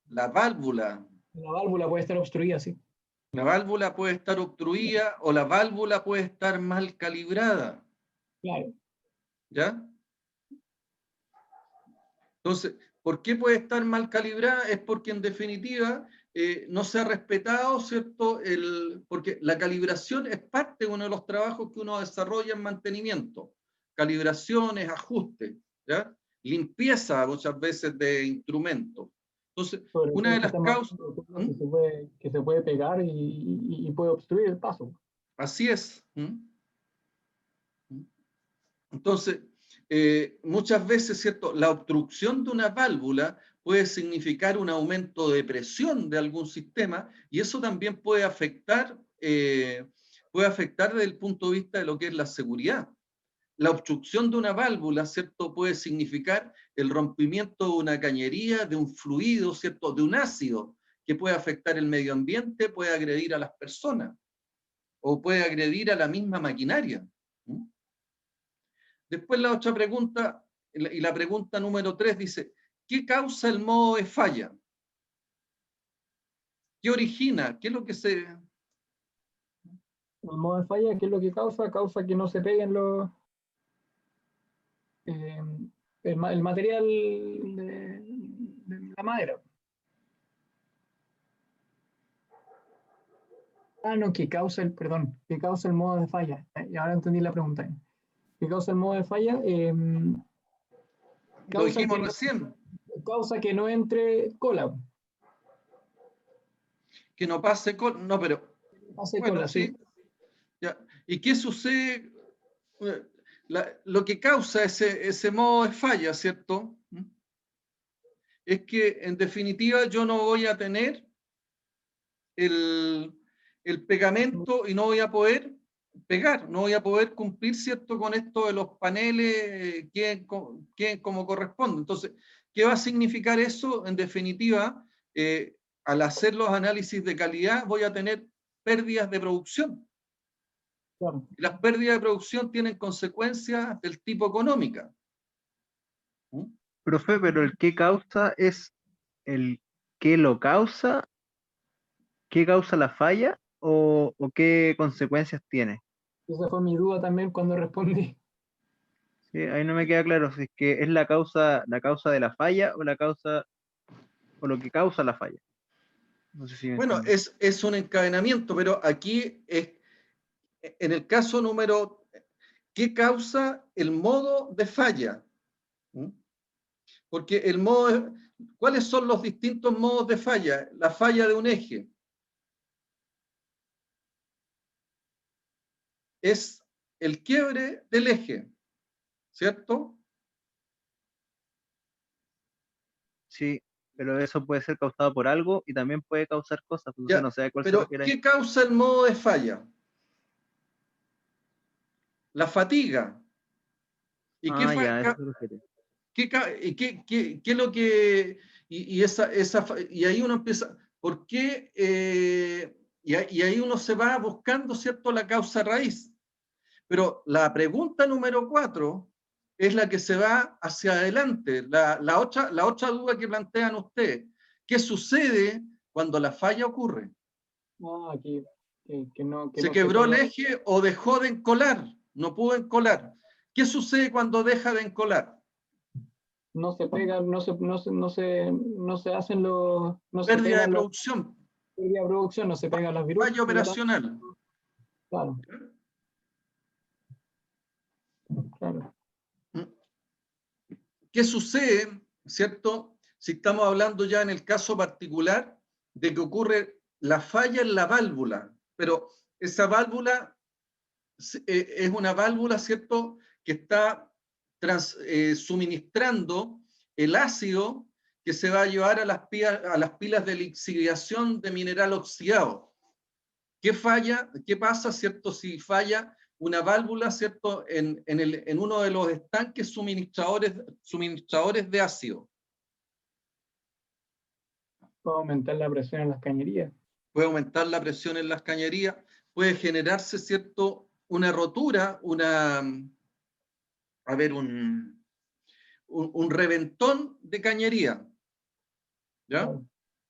la válvula. La válvula puede estar obstruida, sí. La válvula puede estar obstruida o la válvula puede estar mal calibrada. Claro. ¿Ya? Entonces, ¿por qué puede estar mal calibrada? Es porque en definitiva no se ha respetado, ¿cierto? Porque la calibración es parte de uno de los trabajos que uno desarrolla en mantenimiento. Calibraciones, ajustes, ¿ya? Limpieza muchas veces de instrumentos. Entonces, una de las causas... Que se puede pegar y puede obstruir el paso. Así es. Entonces, muchas veces, ¿cierto? La obstrucción de una válvula puede significar un aumento de presión de algún sistema y eso también puede afectar desde el punto de vista de lo que es la seguridad. La obstrucción de una válvula, ¿cierto? Puede significar el rompimiento de una cañería, de un fluido, ¿cierto? De un ácido que puede afectar el medio ambiente, puede agredir a las personas o puede agredir a la misma maquinaria. Después la otra pregunta, y la pregunta número 3 dice, ¿qué causa el modo de falla? ¿Qué origina? ¿Qué es lo que se...? El modo de falla, ¿qué es lo que causa? Causa que no se peguen los... el material de la madera. No, que causa que causa el modo de falla. Y ahora entendí la pregunta. ¿Qué causa el modo de falla? Lo dijimos recién. Causa que no entre cola. Que no pase cola. No, pero... Pase cola, sí. Ya. ¿Y qué sucede? Lo que causa ese modo de falla, ¿cierto? Es que en definitiva yo no voy a tener el pegamento y no voy a poder pegar, no voy a poder cumplir, ¿cierto?, con esto de los paneles que como corresponde. Entonces, ¿qué va a significar eso? En definitiva, al hacer los análisis de calidad voy a tener pérdidas de producción. Claro. Y las pérdidas de producción tienen consecuencias del tipo económica. Profe, pero el qué causa es el qué lo causa, qué causa la falla o qué consecuencias tiene. Esa fue mi duda también cuando respondí. Sí, ahí no me queda claro si es que es la causa de la falla o la causa o lo que causa la falla. No sé si bueno, es un encadenamiento, pero aquí es, en el caso número, ¿qué causa el modo de falla? Porque ¿cuáles son los distintos modos de falla? La falla de un eje es el quiebre del eje, ¿cierto? Sí, pero eso puede ser causado por algo y también puede causar cosas. Entonces no sé a cuál se Pero, refiere. ¿qué causa el modo de falla? la fatiga. ¿Y qué, Ya, eso lo quería. qué es lo que... Y ahí uno empieza... ¿Por qué? Y ahí uno se va buscando, ¿cierto?, la causa raíz. Pero la pregunta número 4 es la que se va hacia adelante. La otra duda que plantean ustedes. ¿Qué sucede cuando la falla ocurre? Aquí, que no ¿Se se quebró el pega, eje o dejó de encolar? No pudo encolar. ¿Qué sucede cuando deja de encolar? no se pega, no se hacen los, no se Pérdida de pegan los, producción, pérdida de producción, no se pegan las virutas, falla operacional. claro, claro. ¿Qué sucede, cierto? Si estamos hablando ya en el caso particular de que ocurre la falla en la válvula, pero esa válvula es una válvula, ¿cierto?, que está suministrando el ácido que se va a llevar a las pilas de lixiviación de mineral oxidado. ¿Qué falla? ¿Qué pasa, cierto, si falla una válvula, cierto, en uno de los estanques suministradores de ácido? Puede aumentar la presión en las cañerías. Puede aumentar la presión en las cañerías, puede generarse, cierto, una rotura, un reventón de cañería. ¿Ya? Claro.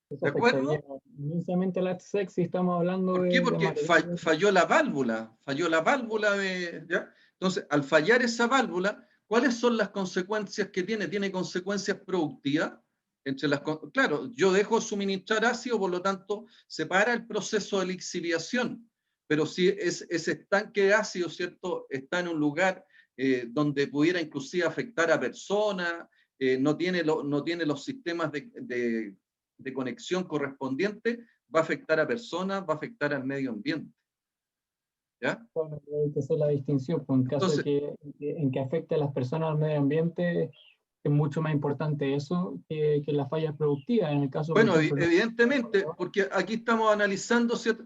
Eso ¿De acuerdo? afectaría inmensamente a la sexy, estamos hablando ¿Por qué? de Porque materiales. falló la válvula, ¿ya? Entonces, al fallar esa válvula, ¿cuáles son las consecuencias que tiene? Tiene consecuencias productivas. Claro, yo dejo suministrar ácido, por lo tanto, se para el proceso de lixiviación. Pero si ese estanque de ácido, ¿cierto?, está en un lugar donde pudiera inclusive afectar a personas, no tiene los sistemas de conexión correspondientes, va a afectar a personas, va a afectar al medio ambiente. ¿Ya? Bueno, hay que hacer la distinción, pues en caso Entonces, en que afecte a las personas al medio ambiente, es mucho más importante eso que las fallas productivas. En el caso, por bueno, ejemplo, evidentemente, porque aquí estamos analizando, ¿cierto?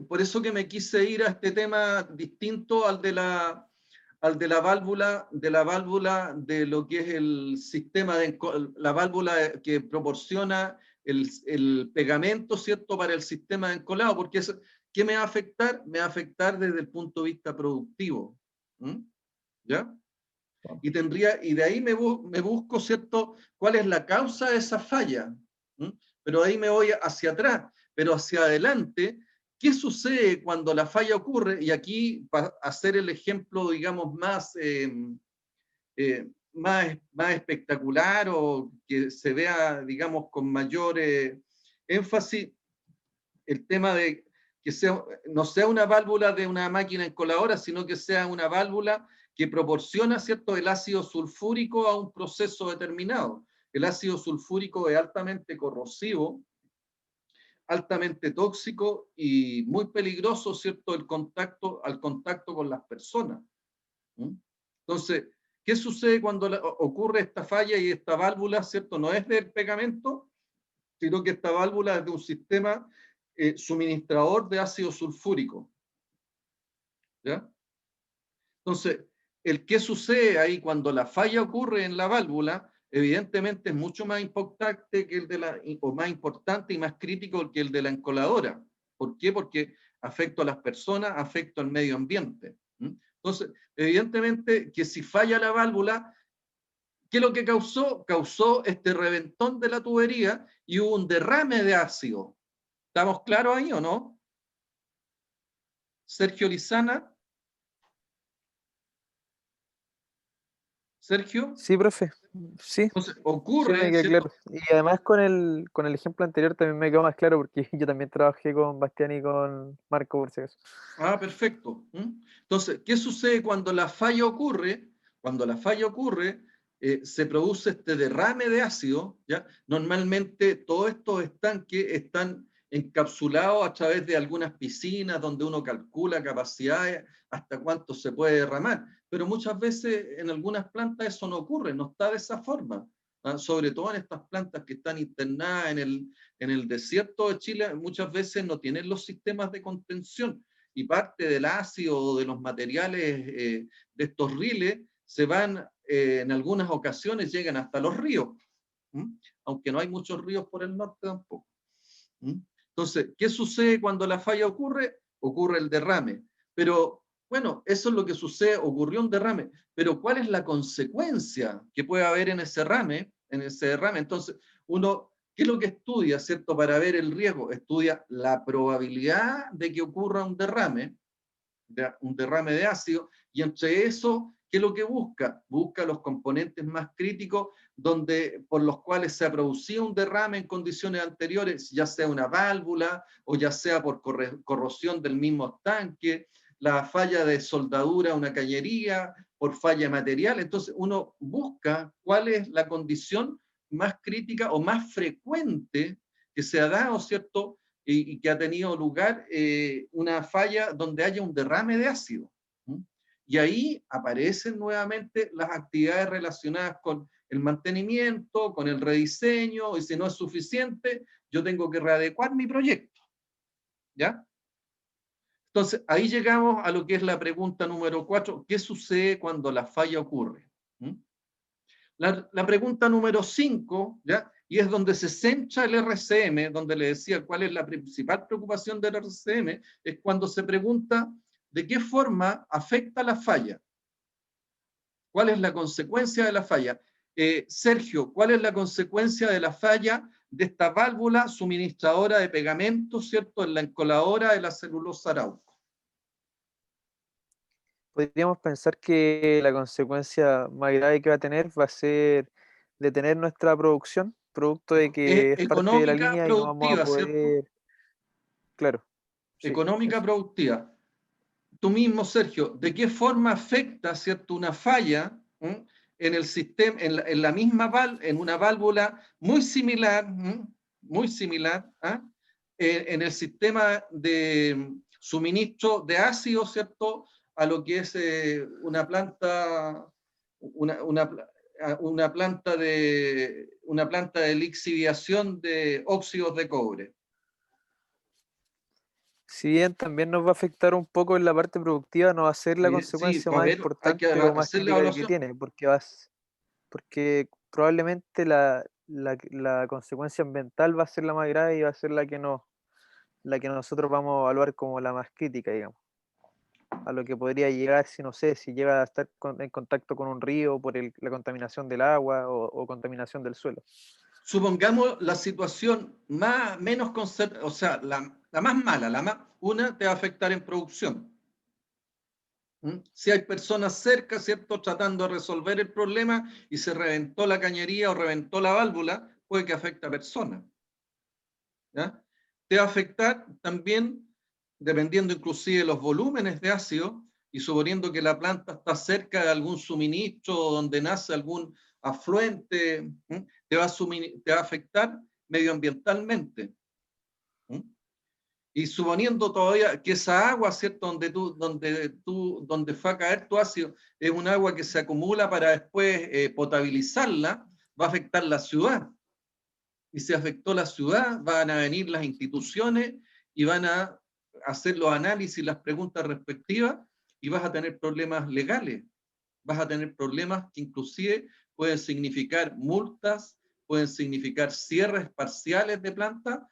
Por eso que me quise ir a este tema distinto al de la válvula, de lo que es el sistema la válvula que proporciona el pegamento, ¿cierto?, para el sistema de encolado, porque ¿qué me va a afectar? Me va a afectar desde el punto de vista productivo. ¿Ya? Y de ahí me busco, ¿cierto?, cuál es la causa de esa falla. Pero ahí me voy hacia atrás, pero hacia adelante. ¿Qué sucede cuando la falla ocurre? Y aquí, para hacer el ejemplo, digamos, más espectacular o que se vea, digamos, con mayor énfasis, el tema de que no sea una válvula de una máquina encoladora, sino que sea una válvula que proporciona, ¿cierto?, el ácido sulfúrico a un proceso determinado. El ácido sulfúrico es altamente corrosivo, altamente tóxico y muy peligroso, ¿cierto?, al contacto con las personas. Entonces, ¿qué sucede cuando ocurre esta falla y esta válvula, ¿cierto?, no es del pegamento, sino que esta válvula es de un sistema suministrador de ácido sulfúrico? ¿Ya? Entonces, ¿qué sucede ahí cuando la falla ocurre en la válvula? Evidentemente es mucho más importante que o más importante y más crítico que el de la encoladora. ¿Por qué? Porque afecta a las personas, afecta al medio ambiente. Entonces, evidentemente que si falla la válvula, ¿qué es lo que causó? Causó este reventón de la tubería y hubo un derrame de ácido. ¿Estamos claros ahí o no? Sergio Lizana. Sergio. Sí, profe. Sí, Entonces, sí me ocurre, queda ¿cierto? claro. Y además con el ejemplo anterior también me quedó más claro porque yo también trabajé con Bastián y con Marco por si acaso. Ah, perfecto. Entonces, ¿qué sucede cuando la falla ocurre? Cuando la falla ocurre, se produce este derrame de ácido, ¿ya? Normalmente todos estos estanques están encapsulados a través de algunas piscinas donde uno calcula capacidades, hasta cuánto se puede derramar, pero muchas veces en algunas plantas eso no ocurre, no está de esa forma. Sobre todo en estas plantas que están internadas en el desierto de Chile, muchas veces no tienen los sistemas de contención. y parte del ácido o de los materiales de estos riles se van, en algunas ocasiones llegan hasta los ríos, aunque no hay muchos ríos por el norte tampoco. Entonces, ¿qué sucede cuando la falla ocurre? Ocurre el derrame. Pero, bueno, eso es lo que sucede, ocurrió un derrame. Pero, ¿cuál es la consecuencia que puede haber en ese derrame? Entonces, uno, ¿qué es lo que estudia, cierto? Para ver el riesgo, estudia la probabilidad de que ocurra un derrame de ácido, y entre eso, ¿qué es lo que busca? Busca los componentes más críticos por los cuales se ha producido un derrame en condiciones anteriores, ya sea una válvula o ya sea por corrosión del mismo estanque, la falla de soldadura, una cañería, por falla material. Entonces uno busca cuál es la condición más crítica o más frecuente que se ha dado, ¿cierto? Y que ha tenido lugar una falla donde haya un derrame de ácido. Y ahí aparecen nuevamente las actividades relacionadas con el mantenimiento, con el rediseño, y si no es suficiente, yo tengo que readecuar mi proyecto. ¿Ya? Entonces, ahí llegamos a lo que es la pregunta número 4, ¿qué sucede cuando la falla ocurre? La pregunta número 5, ¿ya? Y es donde se centra el RCM, donde le decía cuál es la principal preocupación del RCM, es cuando se pregunta de qué forma afecta la falla. ¿Cuál es la consecuencia de la falla? Sergio, ¿cuál es la consecuencia de la falla de esta válvula suministradora de pegamento, ¿cierto?, en la encoladora de la celulosa Arauco? Podríamos pensar que la consecuencia más grave que va a tener va a ser detener nuestra producción, producto de que es parte de la Económica, línea y no vamos a productiva, ¿cierto? poder... Claro. Sí, Económica, eso. productiva. Tú mismo, Sergio, ¿de qué forma afecta, ¿cierto?, una falla en el sistema, en la misma en una válvula muy similar, en el sistema de suministro de ácido, ¿cierto?, a lo que es una planta de lixiviación de óxidos de cobre. Si bien también nos va a afectar un poco en la parte productiva, no va a ser la Sí, consecuencia a más ver, hay que importante o más hacer la crítica que evaluación. tiene, porque probablemente la consecuencia ambiental va a ser la más grave y va a ser la que nosotros vamos a evaluar como la más crítica, digamos. A lo que podría llegar, si no sé, si llega a estar en contacto con un río por la contaminación del agua o contaminación del suelo. Supongamos la situación menos o sea, la más mala, una te va a afectar en producción. Si hay personas cerca, ¿cierto?, tratando de resolver el problema y se reventó la cañería o reventó la válvula, puede que afecte a personas. ¿Ya? Te va a afectar también, dependiendo inclusive de los volúmenes de ácido, y suponiendo que la planta está cerca de algún suministro donde nace algún afluente, te va a afectar medioambientalmente. Y suponiendo todavía que esa agua, ¿cierto?, donde fue a caer tu ácido, es un agua que se acumula para después potabilizarla, va a afectar la ciudad. Y si afectó la ciudad, van a venir las instituciones y van a hacer los análisis, las preguntas respectivas, y vas a tener problemas legales. Vas a tener problemas que inclusive pueden significar multas, pueden significar cierres parciales de planta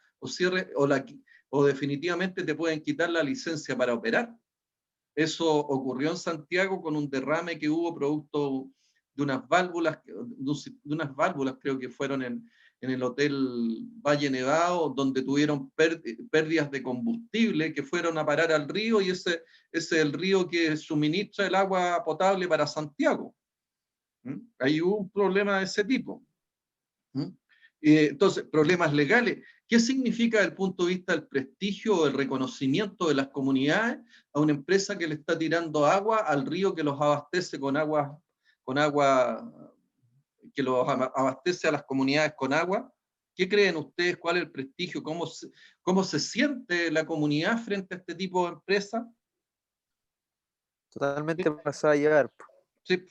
o definitivamente te pueden quitar la licencia para operar. Eso ocurrió en Santiago con un derrame que hubo producto de unas válvulas, creo que fueron en el Hotel Valle Nevado, donde tuvieron pérdidas de combustible que fueron a parar al río, y ese es el río que suministra el agua potable para Santiago. Ahí hubo un problema de ese tipo. Entonces, problemas legales. ¿Qué significa desde el punto de vista del prestigio o del reconocimiento de las comunidades a una empresa que le está tirando agua al río que los abastece con agua, que los abastece a las comunidades con agua? ¿Qué creen ustedes? ¿Cuál es el prestigio? ¿Cómo se siente la comunidad frente a este tipo de empresas? Totalmente pasada a llegar. Sí.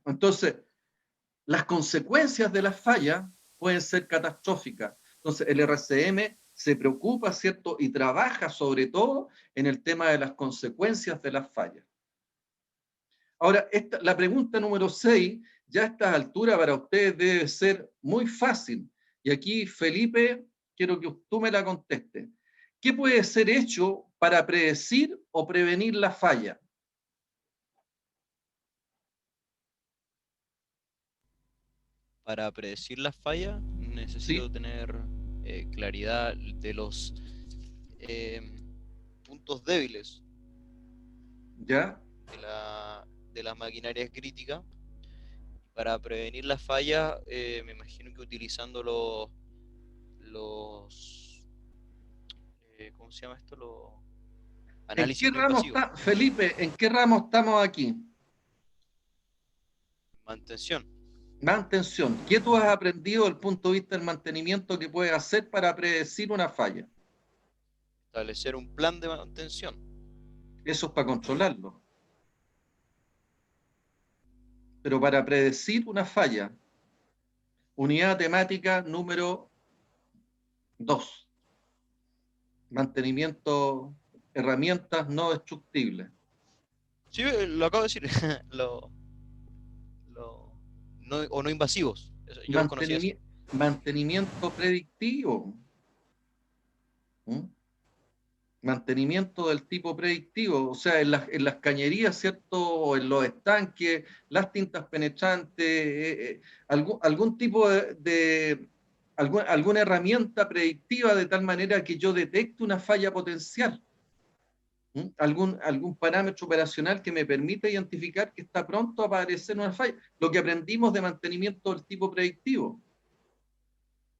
Entonces, las consecuencias de las fallas pueden ser catastróficas. Entonces, el RCM se preocupa, ¿cierto? Y trabaja sobre todo en el tema de las consecuencias de las fallas. Ahora, la pregunta número 6, ya a esta altura para ustedes debe ser muy fácil. Y aquí, Felipe, quiero que tú me la contestes. ¿Qué puede ser hecho para predecir o prevenir la falla? Para predecir las fallas necesito ¿Sí? tener claridad de los puntos débiles ¿Ya? de las maquinarias críticas. Para prevenir las fallas, me imagino que utilizando los ¿cómo se llama esto? Los ¿En qué análisis no ramo invasivos. está, Felipe, en qué ramo estamos aquí? Mantención. Mantención. ¿Qué tú has aprendido desde el punto de vista del mantenimiento que puedes hacer para predecir una falla? Establecer un plan de mantención. Eso es para controlarlo. Pero para predecir una falla, unidad temática número 2. Mantenimiento, herramientas no destructibles. Sí, lo acabo de decir. O no invasivos. Yo los conocía así. Mantenimiento predictivo. ¿Mm? Mantenimiento del tipo predictivo, o sea, en las cañerías, ¿cierto? O en los estanques, las tintas penetrantes, algún tipo alguna herramienta predictiva de tal manera que yo detecte una falla potencial. Algún parámetro operacional que me permita identificar que está pronto a aparecer una falla. Lo que aprendimos de mantenimiento del tipo predictivo.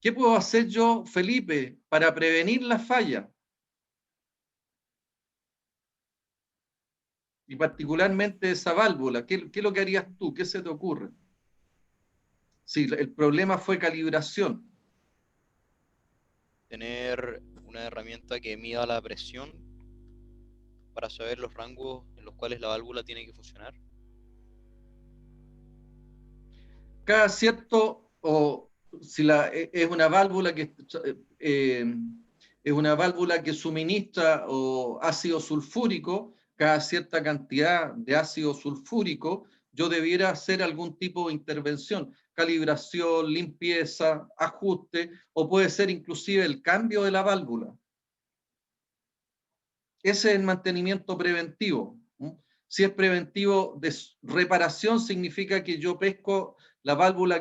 ¿Qué puedo hacer yo, Felipe, para prevenir la falla? Y particularmente esa válvula, ¿qué es lo que harías tú? ¿Qué se te ocurre? Si el problema fue calibración. Tener una herramienta que mida la presión para saber los rangos en los cuales la válvula tiene que funcionar. Cada cierto, o si es una válvula que es una válvula que suministra ácido sulfúrico, cada cierta cantidad de ácido sulfúrico, yo debiera hacer algún tipo de intervención, calibración, limpieza, ajuste, o puede ser inclusive el cambio de la válvula. Ese es el mantenimiento preventivo. Si es preventivo de reparación, significa que yo pesco la válvula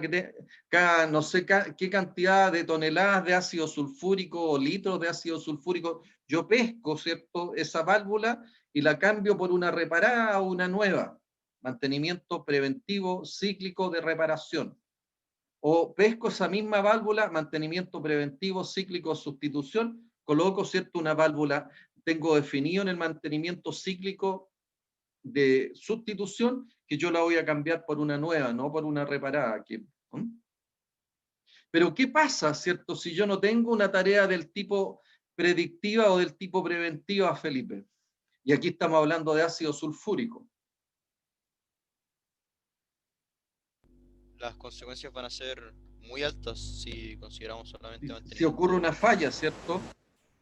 cada no sé qué cantidad de toneladas de ácido sulfúrico o litros de ácido sulfúrico, yo pesco, ¿cierto?, esa válvula y la cambio por una reparada o una nueva. Mantenimiento preventivo cíclico de reparación. O pesco esa misma válvula, mantenimiento preventivo cíclico de sustitución, coloco, ¿cierto?, una válvula. Tengo definido en el mantenimiento cíclico de sustitución que yo la voy a cambiar por una nueva, no por una reparada. Pero ¿qué pasa, cierto, si yo no tengo una tarea del tipo predictiva o del tipo preventiva, Felipe? Y aquí estamos hablando de ácido sulfúrico. Las consecuencias van a ser muy altas si consideramos solamente mantenimiento. Si ocurre una falla, ¿cierto?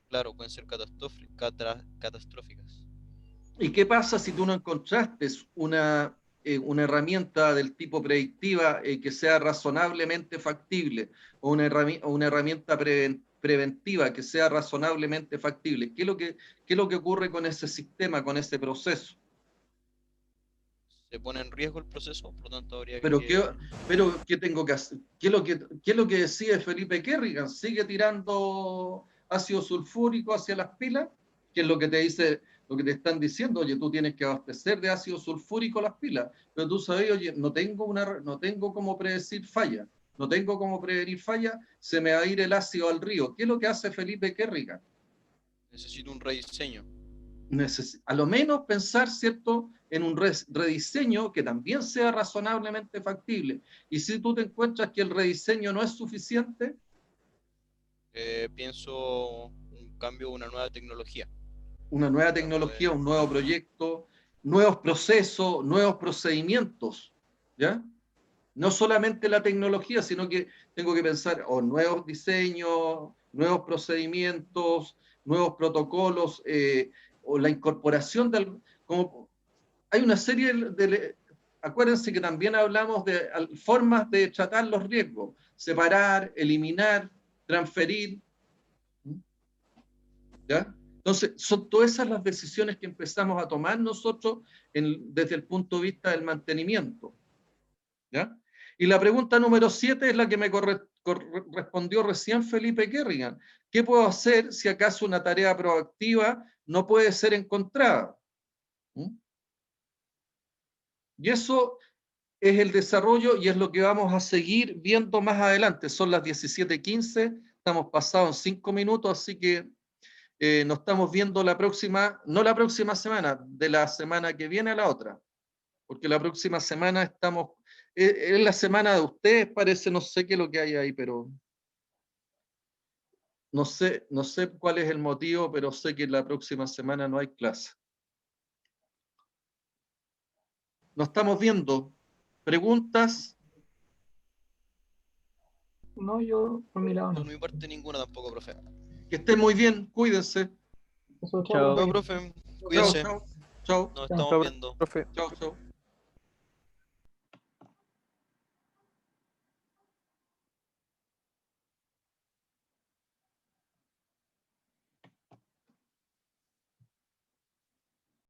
Claro, pueden ser catastróficas. ¿Y qué pasa si tú no encontraste una herramienta del tipo predictiva que sea razonablemente factible o una herramienta preventiva que sea razonablemente factible? ¿Qué es lo que ocurre con ese sistema, con ese proceso? Se pone en riesgo el proceso, por lo tanto habría pero que... ¿qué tengo que hacer? ¿Qué es lo que decide Felipe Kerrigan? ¿Sigue tirando ácido sulfúrico hacia las pilas? ¿Qué es lo que te dice, lo que te están diciendo? Oye, tú tienes que abastecer de ácido sulfúrico las pilas. Pero tú sabes, oye, no tengo cómo predecir falla. No tengo cómo prevenir falla, se me va a ir el ácido al río. ¿Qué es lo que hace Felipe Kerrigan? Necesito un rediseño. A lo menos pensar, ¿cierto?, en un rediseño que también sea razonablemente factible. Y si tú te encuentras que el rediseño no es suficiente, pienso un cambio, una nueva tecnología. Una nueva tecnología, un nuevo proyecto, nuevos procesos, nuevos procedimientos, ¿ya? No solamente la tecnología, sino que tengo que pensar o nuevos diseños, nuevos procedimientos, nuevos protocolos, o la incorporación como hay una serie acuérdense que también hablamos de formas de tratar los riesgos, separar, eliminar, transferir, ¿ya? Entonces, son todas esas las decisiones que empezamos a tomar nosotros desde el punto de vista del mantenimiento, ¿ya? Y la pregunta número 7 es la que me respondió recién Felipe Kerrigan. ¿Qué puedo hacer si acaso una tarea proactiva no puede ser encontrada? Y eso es el desarrollo y es lo que vamos a seguir viendo más adelante. Son las 17:15, estamos pasados en 5 minutos, así que nos estamos viendo la próxima, no la próxima semana, de la semana que viene a la otra, porque la próxima semana estamos, es la semana de ustedes, parece, no sé qué es lo que hay ahí, pero no sé cuál es el motivo, pero sé que la próxima semana no hay clase. Nos estamos viendo. ¿Preguntas? No, yo por mi lado no. Por mi parte ninguna tampoco, profe. Que estén muy bien, cuídense. Eso, Chao. Chao, profe. Cuídense. Chao, chao. Nos estamos viendo. Profe. Chao, chao.